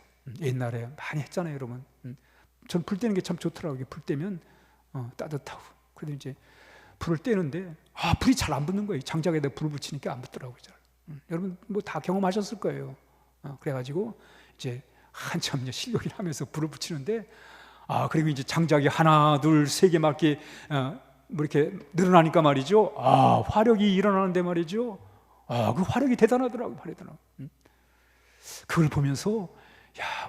옛날에 많이 했잖아요, 여러분. 전 불 떼는 게 참 좋더라고요. 불 떼면 따뜻하고. 그래도 이제 불을 떼는데 불이 잘 안 붙는 거예요. 장작에다 불을 붙이니까 안 붙더라고요. 잘. 여러분 뭐 다 경험하셨을 거예요. 그래가지고 이제 한참 이제 실력을 하면서 불을 붙이는데 그리고 이제 장작이 하나, 둘, 3개 맞게 뭐 이렇게 늘어나니까 말이죠. 화력이 일어나는데 말이죠. 그 화력이 대단하더라고요. 그걸 보면서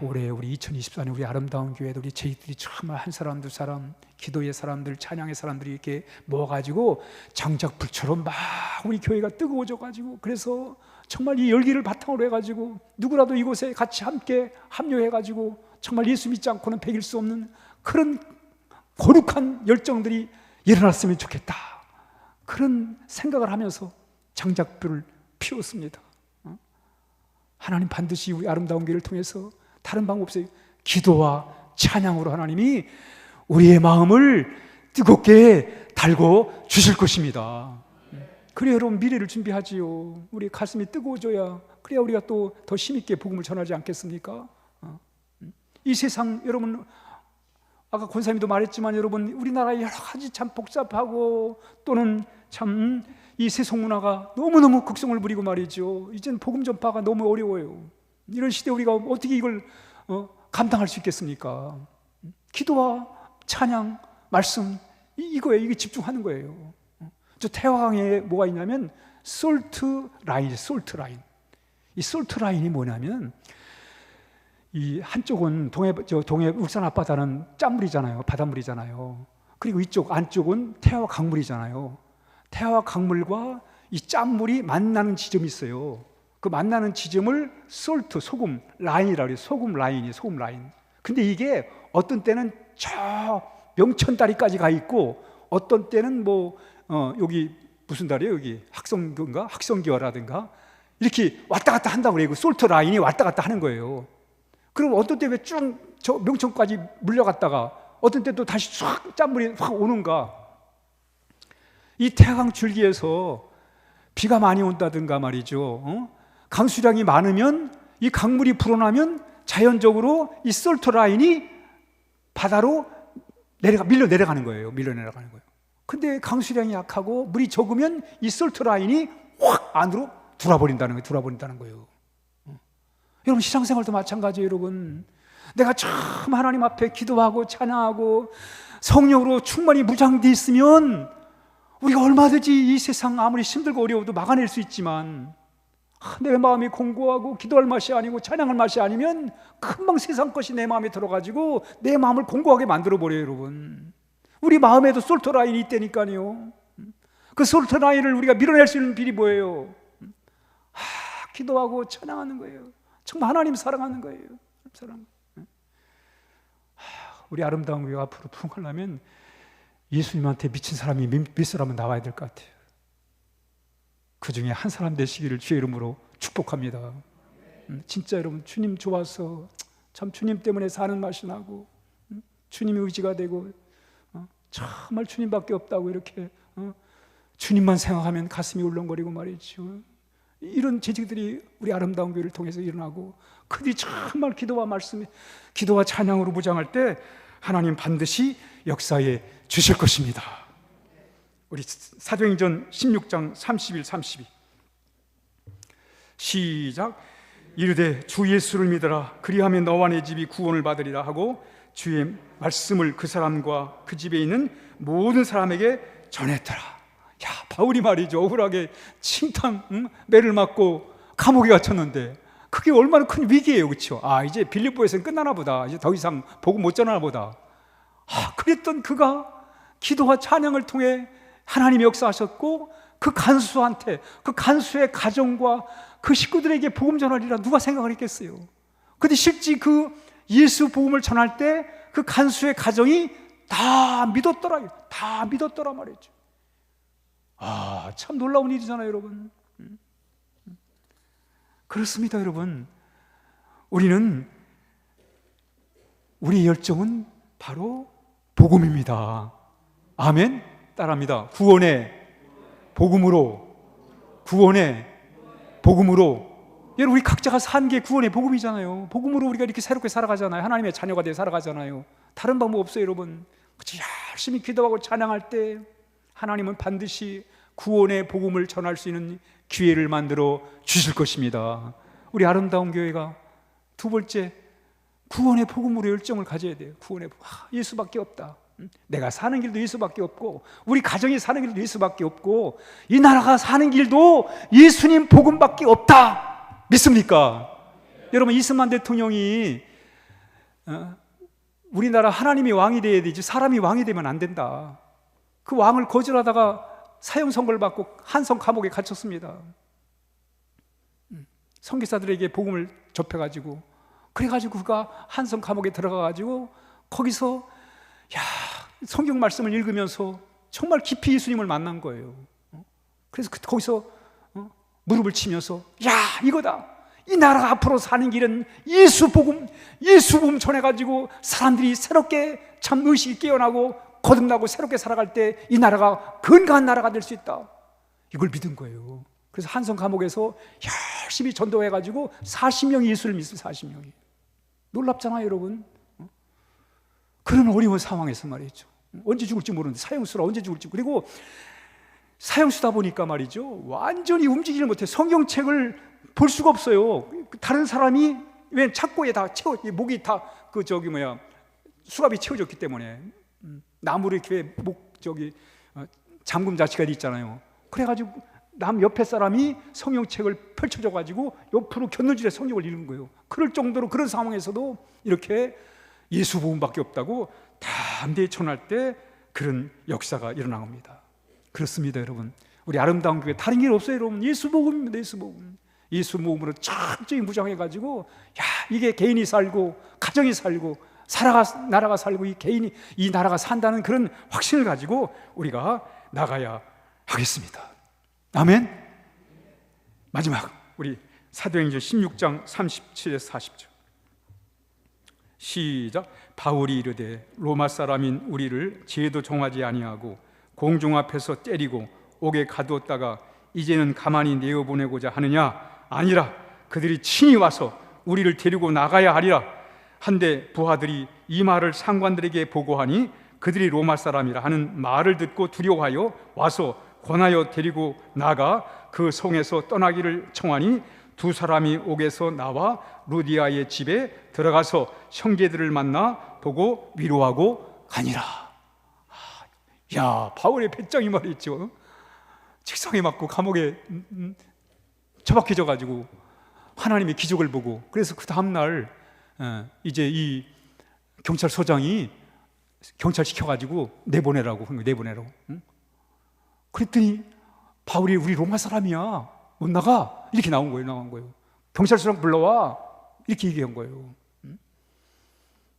올해 우리 2024년 우리 아름다운 교회도 우리 저희들이 정말 한 사람, 두 사람, 기도의 사람들, 찬양의 사람들이 이렇게 모아가지고 장작불처럼 막 우리 교회가 뜨거워져가지고, 그래서 정말 이 열기를 바탕으로 해가지고 누구라도 이곳에 같이 함께 합류해가지고 정말 예수 믿지 않고는 배길 수 없는 그런 거룩한 열정들이 일어났으면 좋겠다, 그런 생각을 하면서 장작불을 피웠습니다. 하나님 반드시 우리 아름다운 교회를 통해서 다른 방법 없어요. 기도와 찬양으로 하나님이 우리의 마음을 뜨겁게 달고 주실 것입니다. 그래야 여러분 미래를 준비하지요. 우리 가슴이 뜨거워져야, 그래야 우리가 또 더 힘있게 복음을 전하지 않겠습니까? 이 세상, 여러분 아까 권사님도 말했지만 여러분 우리나라 여러 가지 참 복잡하고 또는 참 이 세속 문화가 너무너무 극성을 부리고 말이죠. 이젠 복음 전파가 너무 어려워요. 이런 시대에 우리가 어떻게 이걸 감당할 수 있겠습니까? 기도와 찬양, 말씀, 이거에 집중하는 거예요. 저 태화강에 뭐가 있냐면 솔트 라인. 이 솔트 라인이 뭐냐면 이 한쪽은 동해 울산 앞바다는 짠물이잖아요. 바닷물이잖아요. 그리고 이쪽 안쪽은 태화 강물이잖아요. 태화 강물과 이 짠물이 만나는 지점이 있어요. 그 만나는 지점을 솔트, 소금 라인이라고 해요. 소금 라인이 소금 라인. 근데 이게 어떤 때는 저 명천다리까지 가 있고 어떤 때는 뭐 여기 무슨 다리예요? 여기 학성교인가? 학성교라든가 이렇게 왔다 갔다 한다고 그래요. 그 솔트 라인이 왔다 갔다 하는 거예요. 그럼 어떤 때 왜 쭉 저 명천까지 물려갔다가 어떤 때 또 다시 쫙 짠물이 확 오는가? 이 태강 줄기에서 비가 많이 온다든가 말이죠. 강수량이 많으면 이 강물이 불어나면 자연적으로 이 솔트 라인이 바다로 밀려 내려가는 거예요. 밀려 내려가는 거예요. 근데 강수량이 약하고 물이 적으면 이 솔트 라인이 확 안으로 들어버린다는 거예요. 여러분 신앙생활도 마찬가지예요. 여러분 내가 참 하나님 앞에 기도하고 찬양하고 성령으로 충만히 무장돼 있으면 우리가 얼마든지 이 세상 아무리 힘들고 어려워도 막아낼 수 있지만 내 마음이 공고하고 기도할 맛이 아니고 찬양할 맛이 아니면 금방 세상 것이 내 마음에 들어가지고 내 마음을 공고하게 만들어버려요. 여러분 우리 마음에도 솔트 라인이 있다니까요. 그 솔트 라인을 우리가 밀어낼 수 있는 길이 뭐예요? 기도하고 찬양하는 거예요. 정말 하나님 사랑하는 거예요. 우리 아름다운 교회가 앞으로 풍성하려면 예수님한테 미친 사람이 몇 사람은 나와야 될 것 같아요. 그 중에 한 사람 되시기를 주의 이름으로 축복합니다. 진짜 여러분 주님 좋아서 참 주님 때문에 사는 맛이 나고 주님이 의지가 되고 정말 주님밖에 없다고 이렇게 주님만 생각하면 가슴이 울렁거리고 말이죠. 이런 재직들이 우리 아름다운 교회를 통해서 일어나고 그들이 정말 기도와 말씀, 기도와 찬양으로 무장할 때 하나님 반드시 역사해 주실 것입니다. 우리 사도행전 16장 31, 32 시작. 이르되 주 예수를 믿어라 그리하면 너와 내 집이 구원을 받으리라 하고 주의 말씀을 그 사람과 그 집에 있는 모든 사람에게 전했더라. 야, 바울이 말이죠. 억울하게 칭탕 매를 맞고 감옥에 갇혔는데 그게 얼마나 큰 위기예요. 그렇죠? 이제 빌립보에서는 끝나나 보다. 이제 더 이상 복음 못 전하나 보다. 그랬던 그가 기도와 찬양을 통해 하나님이 역사하셨고 그 간수한테, 그 간수의 가정과 그 식구들에게 복음 전하리라 누가 생각을 했겠어요? 근데 실제 그 예수 복음을 전할 때 그 간수의 가정이 다 믿었더라. 다 믿었더라 말이죠. 참 놀라운 일이잖아요, 여러분. 그렇습니다, 여러분. 우리는 우리의 열정은 바로 복음입니다. 아멘. 따라합니다. 구원의 복음으로, 구원의 복음으로. 여러분 우리 각자가 산 게 구원의 복음이잖아요. 복음으로 우리가 이렇게 새롭게 살아가잖아요. 하나님의 자녀가 되어 살아가잖아요. 다른 방법 없어요, 여러분. 열심히 기도하고 찬양할 때 하나님은 반드시 구원의 복음을 전할 수 있는 기회를 만들어 주실 것입니다. 우리 아름다운 교회가 두 번째 구원의 복음으로 열정을 가져야 돼요. 구원의 복음. 예수밖에 없다. 내가 사는 길도 예수밖에 없고 우리 가정이 사는 길도 예수밖에 없고 이 나라가 사는 길도 예수님 복음밖에 없다. 믿습니까? 여러분 이승만 대통령이 우리나라 하나님이 왕이 돼야 되지 사람이 왕이 되면 안 된다. 그 왕을 거절하다가 사형 선고를 받고 한성 감옥에 갇혔습니다. 선교사들에게 복음을 접해가지고 그래가지고 그가 한성 감옥에 들어가가지고 거기서 성경 말씀을 읽으면서 정말 깊이 예수님을 만난 거예요. 그래서 거기서 무릎을 치면서 이거다. 이 나라가 앞으로 사는 길은 예수 복음 전해가지고 사람들이 새롭게 참 의식이 깨어나고 거듭나고 새롭게 살아갈 때 이 나라가 건강한 나라가 될 수 있다. 이걸 믿은 거예요. 그래서 한성 감옥에서 열심히 전도해가지고 40명이 예수를 믿습니다. 40명이. 놀랍잖아요, 여러분. 그런 어려운 상황에서 말이죠. 언제 죽을지 모르는데 사형수라 언제 죽을지. 그리고 사형수다 보니까 말이죠. 완전히 움직이지 못해. 성경책을 볼 수가 없어요. 다른 사람이 왜 착고에 다 목이 다 수갑이 채워졌기 때문에 나무를 이렇게 잠금 자치가 돼 있잖아요. 그래가지고 남 옆에 사람이 성경책을 펼쳐줘가지고 옆으로 곁눈질에 성경을 읽는 거예요. 그럴 정도로 그런 상황에서도 이렇게 예수 복음밖에 없다고 담대히 전할 때 그런 역사가 일어난 겁니다. 그렇습니다, 여러분. 우리 아름다운 교회 다른 길 없어요, 여러분. 예수 복음입니다. 예수 복음. 예수 모음으로 철저히 무장해가지고 야 이게 개인이 살고 가정이 살고 나라가 살고 이 개인이 이 나라가 산다는 그런 확신을 가지고 우리가 나가야 하겠습니다. 아멘. 마지막 우리 사도행전 16장 37에서 40절 시작. 바울이 이르되 로마 사람인 우리를 죄도 정하지 아니하고 공중 앞에서 때리고 옥에 가두었다가 이제는 가만히 내어보내고자 하느냐? 아니라 그들이 친히 와서 우리를 데리고 나가야 하리라. 한데 부하들이 이 말을 상관들에게 보고하니 그들이 로마 사람이라 하는 말을 듣고 두려워하여 와서 권하여 데리고 나가 그 성에서 떠나기를 청하니 두 사람이 옥에서 나와 루디아의 집에 들어가서 형제들을 만나 보고 위로하고 가니라. 야, 바울의 배짱이 말이죠. 직성에 맞고 감옥에 처박혀져 가지고 하나님의 기적을 보고, 그래서 그 다음 날 이제 이 경찰서장이 경찰 시켜가지고 내보내라고 한 거예요. 내보내라고. 그랬더니 바울이 우리 로마 사람이야, 못 나가, 이렇게 나온 거예요. 경찰서장 불러와, 이렇게 얘기한 거예요.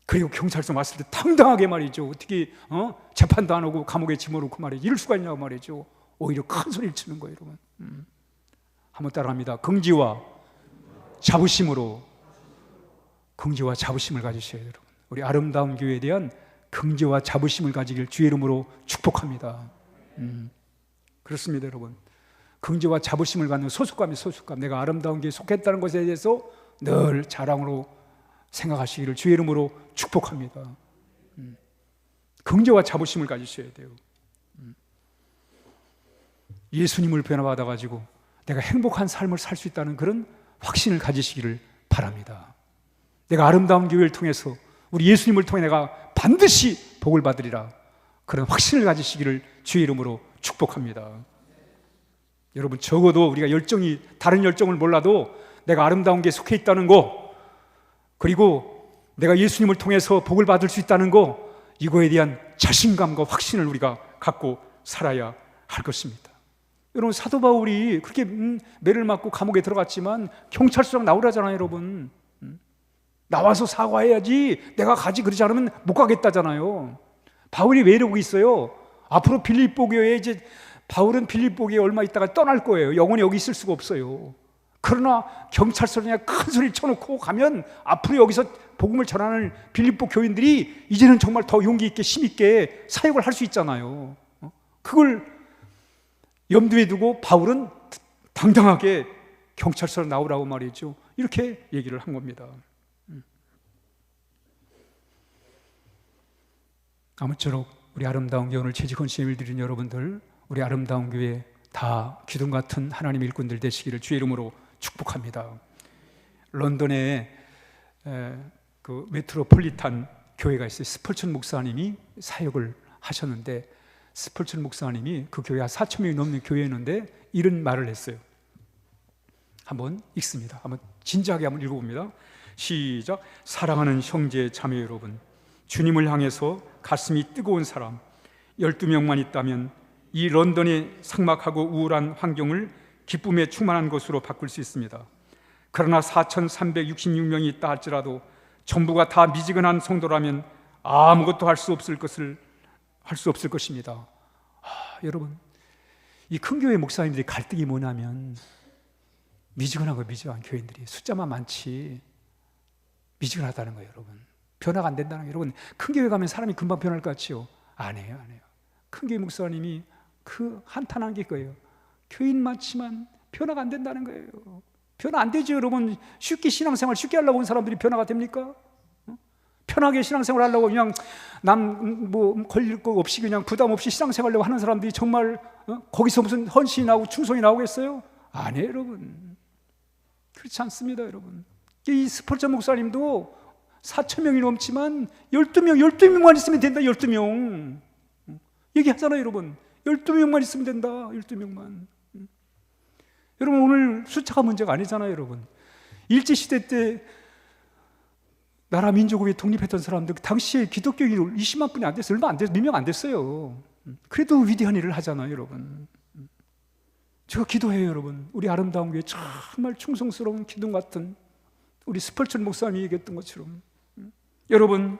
그리고 경찰서 왔을 때 당당하게 말이죠. 어떻게 재판도 안 하고 감옥에 집어넣고 말이죠. 이럴 수가 있냐고 말이죠. 오히려 큰 소리를 치는 거예요, 여러분. 한번 따라합니다. 긍지와 자부심으로, 긍지와 자부심을 가지셔야 돼요, 여러분. 우리 아름다운 교회에 대한 긍지와 자부심을 가지길 주의 이름으로 축복합니다. 그렇습니다, 여러분. 긍지와 자부심을 갖는 소속감이 소속감. 내가 아름다운 교회에 속했다는 것에 대해서 늘 자랑으로 생각하시기를 주의 이름으로 축복합니다. 긍지와 자부심을 가지셔야 돼요. 예수님을 변화받아 가지고 내가 행복한 삶을 살 수 있다는 그런 확신을 가지시기를 바랍니다. 내가 아름다운 교회를 통해서 우리 예수님을 통해 내가 반드시 복을 받으리라, 그런 확신을 가지시기를 주의 이름으로 축복합니다. 여러분, 적어도 우리가 열정이, 다른 열정을 몰라도 내가 아름다운 게 속해 있다는 거, 그리고 내가 예수님을 통해서 복을 받을 수 있다는 거, 이거에 대한 자신감과 확신을 우리가 갖고 살아야 할 것입니다. 여러분, 사도 바울이 그렇게 매를 맞고 감옥에 들어갔지만 경찰서장 나오라잖아요, 여러분. 나와서 사과해야지, 내가 가지 그러지 않으면 못 가겠다잖아요. 바울이 왜 이러고 있어요? 앞으로 빌립보 교회에 이제 바울은 빌립보 교회에 얼마 있다가 떠날 거예요. 영원히 여기 있을 수가 없어요. 그러나 경찰서장이 큰 소리를 쳐놓고 가면 앞으로 여기서 복음을 전하는 빌립보 교인들이 이제는 정말 더 용기 있게 힘 있게 사역을 할 수 있잖아요. 그걸 염두에 두고 바울은 당당하게 경찰서로 나오라고 말이죠. 이렇게 얘기를 한 겁니다. 아무쪼록 우리 아름다운 교회, 오늘 재직헌 시험을 드린 여러분들, 우리 아름다운 교회 다 기둥 같은 하나님의 일꾼들 되시기를 주의 이름으로 축복합니다. 런던에 그 메트로폴리탄 교회가 있어요. 스펄천 목사님이 사역을 하셨는데, 스펄천 목사님이 그 교회 한 4천 명이 넘는 교회였는데 이런 말을 했어요. 한번 읽습니다. 한번 진지하게 한번 읽어봅니다. 시작. 사랑하는 형제 자매 여러분, 주님을 향해서 가슴이 뜨거운 사람 12명만 있다면 이 런던의 삭막하고 우울한 환경을 기쁨에 충만한 것으로 바꿀 수 있습니다. 그러나 4,366명이 있다 할지라도 전부가 다 미지근한 성도라면 아무것도 할 수 없을 것입니다. 여러분, 이 큰 교회 목사님들이 갈등이 뭐냐면 미지근하고 미지근한 교인들이 숫자만 많지 미지근하다는 거예요, 여러분. 변화가 안 된다는 거예요. 여러분, 큰 교회 가면 사람이 금방 변할 것 같지요? 안 해요. 큰 교회 목사님이 그 한탄한 게 그거예요. 교인 많지만 변화가 안 된다는 거예요. 변화 안 되죠, 여러분. 쉽게 신앙생활 쉽게 하려고 온 사람들이 변화가 됩니까? 편하게 신앙생활 하려고 그냥 남 뭐 걸릴 거 없이 그냥 부담 없이 신앙생활하려고 하는 사람들이 정말 거기서 무슨 헌신이 나오고 충성이 나오겠어요? 아니에요, 여러분. 그렇지 않습니다, 여러분. 이 스펄전 목사님도 4,000명이 넘지만 12명만 있으면 된다. 12명 얘기하잖아요, 여러분. 12명만 있으면 된다. 12명만. 여러분, 오늘 숫자가 문제가 아니잖아요, 여러분. 일제시대 때 나라 민족이 독립했던 사람들, 당시에 기독교인이 20만 분이 안 됐어요. 얼마 안 됐어요. 몇 명 안 됐어요. 그래도 위대한 일을 하잖아요, 여러분. 제가 기도해요, 여러분. 우리 아름다운 교회 정말 충성스러운 기둥 같은 우리 스펄전 목사님이 얘기했던 것처럼, 여러분,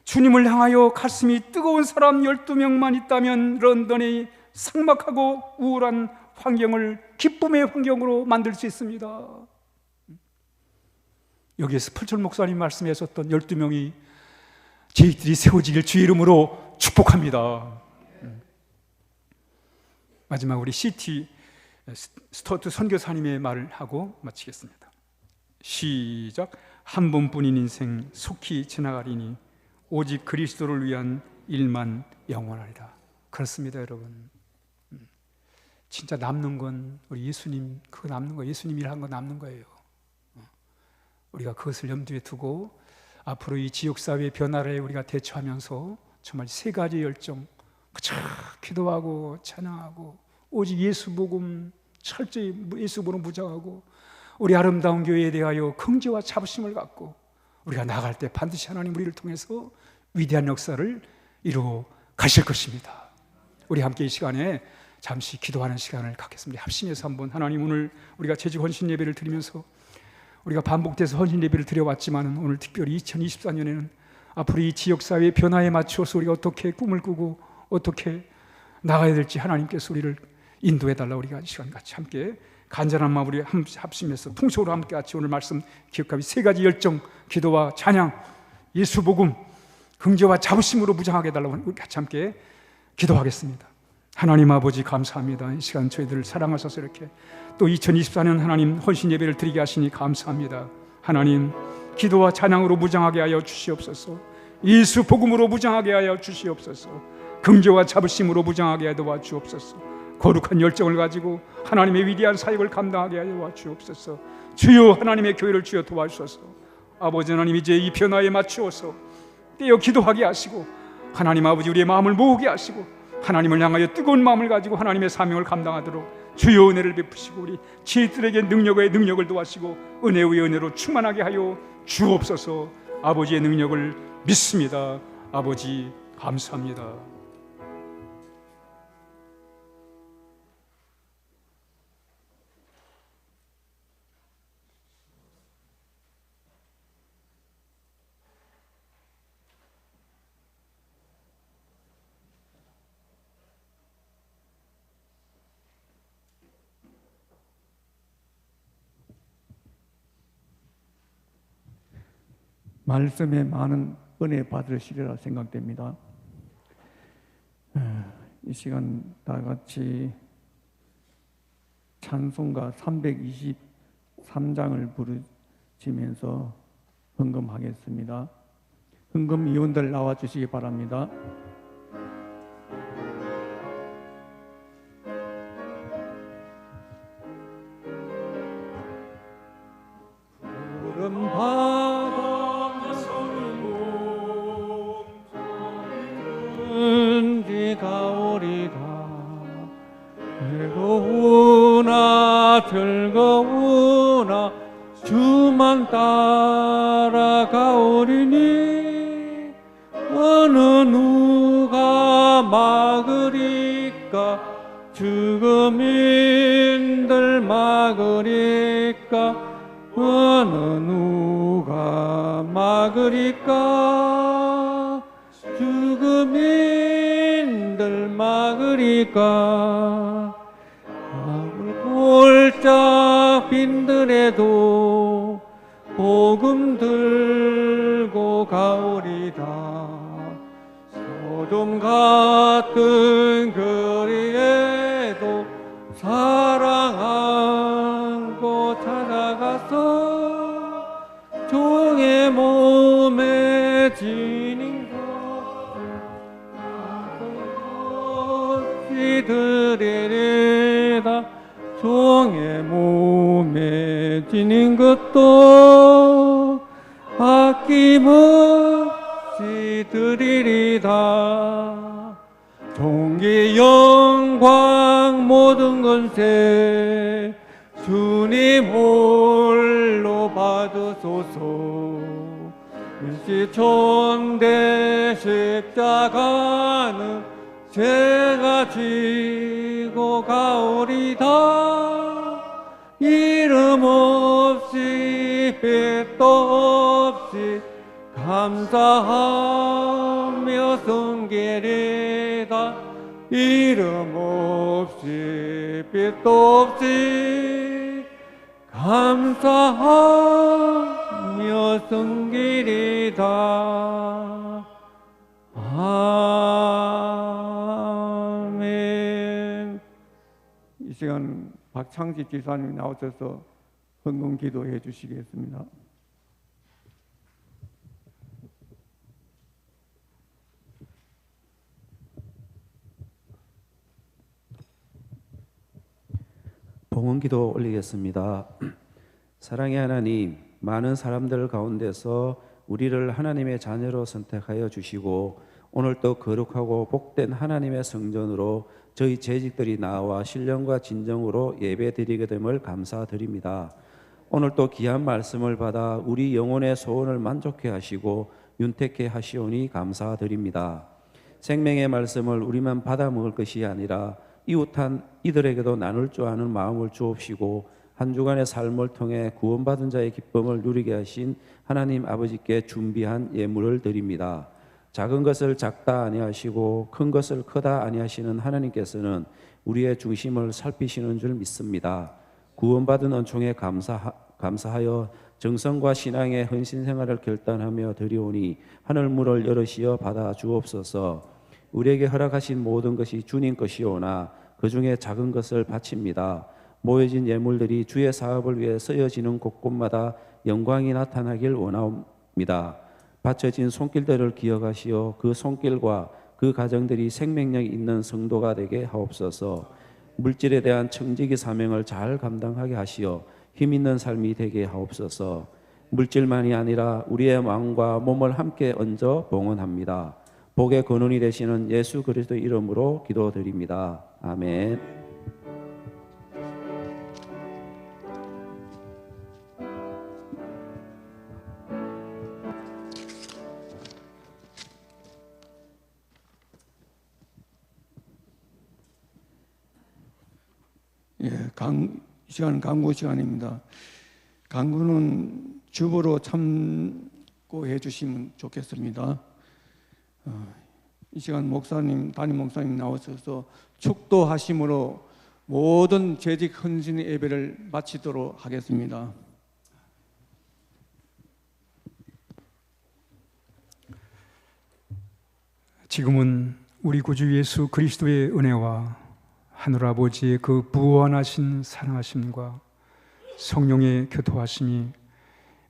주님을 향하여 가슴이 뜨거운 사람 12명만 있다면 런던의 삭막하고 우울한 환경을 기쁨의 환경으로 만들 수 있습니다. 여기에 스펄전 목사님 말씀하셨던 12명이 저희들이 세워지길 주의 이름으로 축복합니다. 마지막 우리 CT 스토트 선교사님의 말을 하고 마치겠습니다. 시작. 한 번뿐인 인생 속히 지나가리니 오직 그리스도를 위한 일만 영원하리라. 그렇습니다, 여러분. 진짜 남는 건 우리 예수님, 그거 남는 거, 예수님 일한 거 남는 거예요. 우리가 그것을 염두에 두고 앞으로 이 지역사회의 변화를 우리가 대처하면서 정말 세 가지 열정, 기도하고 찬양하고 오직 예수 복음 철저히 예수 복음 무장하고 우리 아름다운 교회에 대하여 긍지와 자부심을 갖고 우리가 나갈 때 반드시 하나님 우리를 통해서 위대한 역사를 이루어 가실 것입니다. 우리 함께 이 시간에 잠시 기도하는 시간을 갖겠습니다. 합심해서 한번 하나님, 오늘 우리가 재직 헌신 예배를 드리면서 우리가 반복돼서 헌신 예배를 드려왔지만 오늘 특별히 2024년에는 앞으로 이 지역사회의 변화에 맞추어서 우리가 어떻게 꿈을 꾸고 어떻게 나가야 될지 하나님께서 우리를 인도해달라. 우리가 이 시간 같이 함께 간절한 마음으로 합심해서 통속으로 함께 같이 오늘 말씀 기억하며 세 가지 열정, 기도와 찬양, 예수 복음, 긍지와 자부심으로 무장하게 해달라고 우리 같이 함께 기도하겠습니다. 하나님 아버지 감사합니다. 이 시간 저희들을 사랑하셔서 이렇게 또 2024년 하나님 헌신 예배를 드리게 하시니 감사합니다. 하나님, 기도와 찬양으로 무장하게 하여 주시옵소서. 예수 복음으로 무장하게 하여 주시옵소서. 긍지와 자부심으로 무장하게 하여 도와주옵소서. 거룩한 열정을 가지고 하나님의 위대한 사역을 감당하게 하여 도와주옵소서. 주여 하나님의 교회를 주여 도와주소서. 아버지 하나님, 이제 이 변화에 맞추어서 떼어 기도하게 하시고 하나님 아버지 우리의 마음을 모으게 하시고 하나님을 향하여 뜨거운 마음을 가지고 하나님의 사명을 감당하도록 주여 은혜를 베푸시고 우리 지혜들에게 능력의 능력을 도와시고 은혜의 은혜로 충만하게 하여 주옵소서. 아버지의 능력을 믿습니다. 아버지 감사합니다. 말씀에 많은 은혜 받으시리라 생각됩니다. 이 시간 다 같이 찬송가 323장을 부르시면서 헌금하겠습니다. 헌금 위원들 나와 주시기 바랍니다. 푸른 바다 서는 비가 오리다. 외로우나 즐거우나 주만 따라가오리니 어느 누가 막으리까 죽음인들 막으리까 어느 누가 막으리까 죽음인들 막으리까 마음을 골짝 빈들에도 복음 들고 가오리다. 소돔 같은 거리에도 사랑하고 찾아가서 종의 몸에 지닌 것이 드리리다. 종의 몸에 지닌 것도 아낌없이 드리리다. 존귀 영광 모든 권세 주님 홀로 받으소서. 일시촌대 십자가는 제가 지고 가오리다. 이름 없이 빛도 없이 감사하며 섬기리다. 이름 없이 빛도 없이 감사하며 섬기리다. 아멘. 이 시간 박창식 지사님이 나오셔서 헌금 기도해 주시겠습니다. 봉헌기도 올리겠습니다. 사랑의 하나님, 많은 사람들 가운데서 우리를 하나님의 자녀로 선택하여 주시고 오늘 또 거룩하고 복된 하나님의 성전으로 저희 재직들이 나와 신령과 진정으로 예배드리게 됨을 감사드립니다. 오늘 또 귀한 말씀을 받아 우리 영혼의 소원을 만족해 하시고 윤택해 하시오니 감사드립니다. 생명의 말씀을 우리만 받아 먹을 것이 아니라 이웃한 이들에게도 나눌 줄 아는 마음을 주옵시고 한 주간의 삶을 통해 구원받은 자의 기쁨을 누리게 하신 하나님 아버지께 준비한 예물을 드립니다. 작은 것을 작다 아니하시고 큰 것을 크다 아니하시는 하나님께서는 우리의 중심을 살피시는 줄 믿습니다. 구원받은 은총에 감사하여 정성과 신앙의 헌신 생활을 결단하며 드리오니 하늘문을 열으시어 받아 주옵소서. 우리에게 허락하신 모든 것이 주님 것이오나 그 중에 작은 것을 바칩니다. 모여진 예물들이 주의 사업을 위해 쓰여지는 곳곳마다 영광이 나타나길 원하옵니다. 바쳐진 손길들을 기억하시어 그 손길과 그 가정들이 생명력 있는 성도가 되게 하옵소서. 물질에 대한 청지기 사명을 잘 감당하게 하시어 힘 있는 삶이 되게 하옵소서. 물질만이 아니라 우리의 마음과 몸을 함께 얹어 봉헌합니다. 복의 근원이 되시는 예수 그리스도 이름으로 기도드립니다. 아멘. 시간 강구 시간입니다. 강구는 주보로 참고해 주시면 좋겠습니다. 이 시간 목사님, 담임 목사님 나오셔서 축도하심으로 모든 재직 헌신 예배를 마치도록 하겠습니다. 지금은 우리 구주 예수 그리스도의 은혜와 하늘 아버지의 그 무한하신 사랑하심과 성령의 교통하심이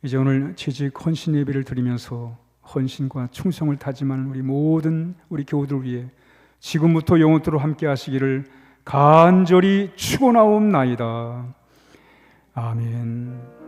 이제 오늘 재직 헌신 예배를 드리면서 헌신과 충성을 다짐하는 우리 모든 우리 교우들 위해 지금부터 영원토록 함께 하시기를 간절히 축원하옵나이다. 아멘.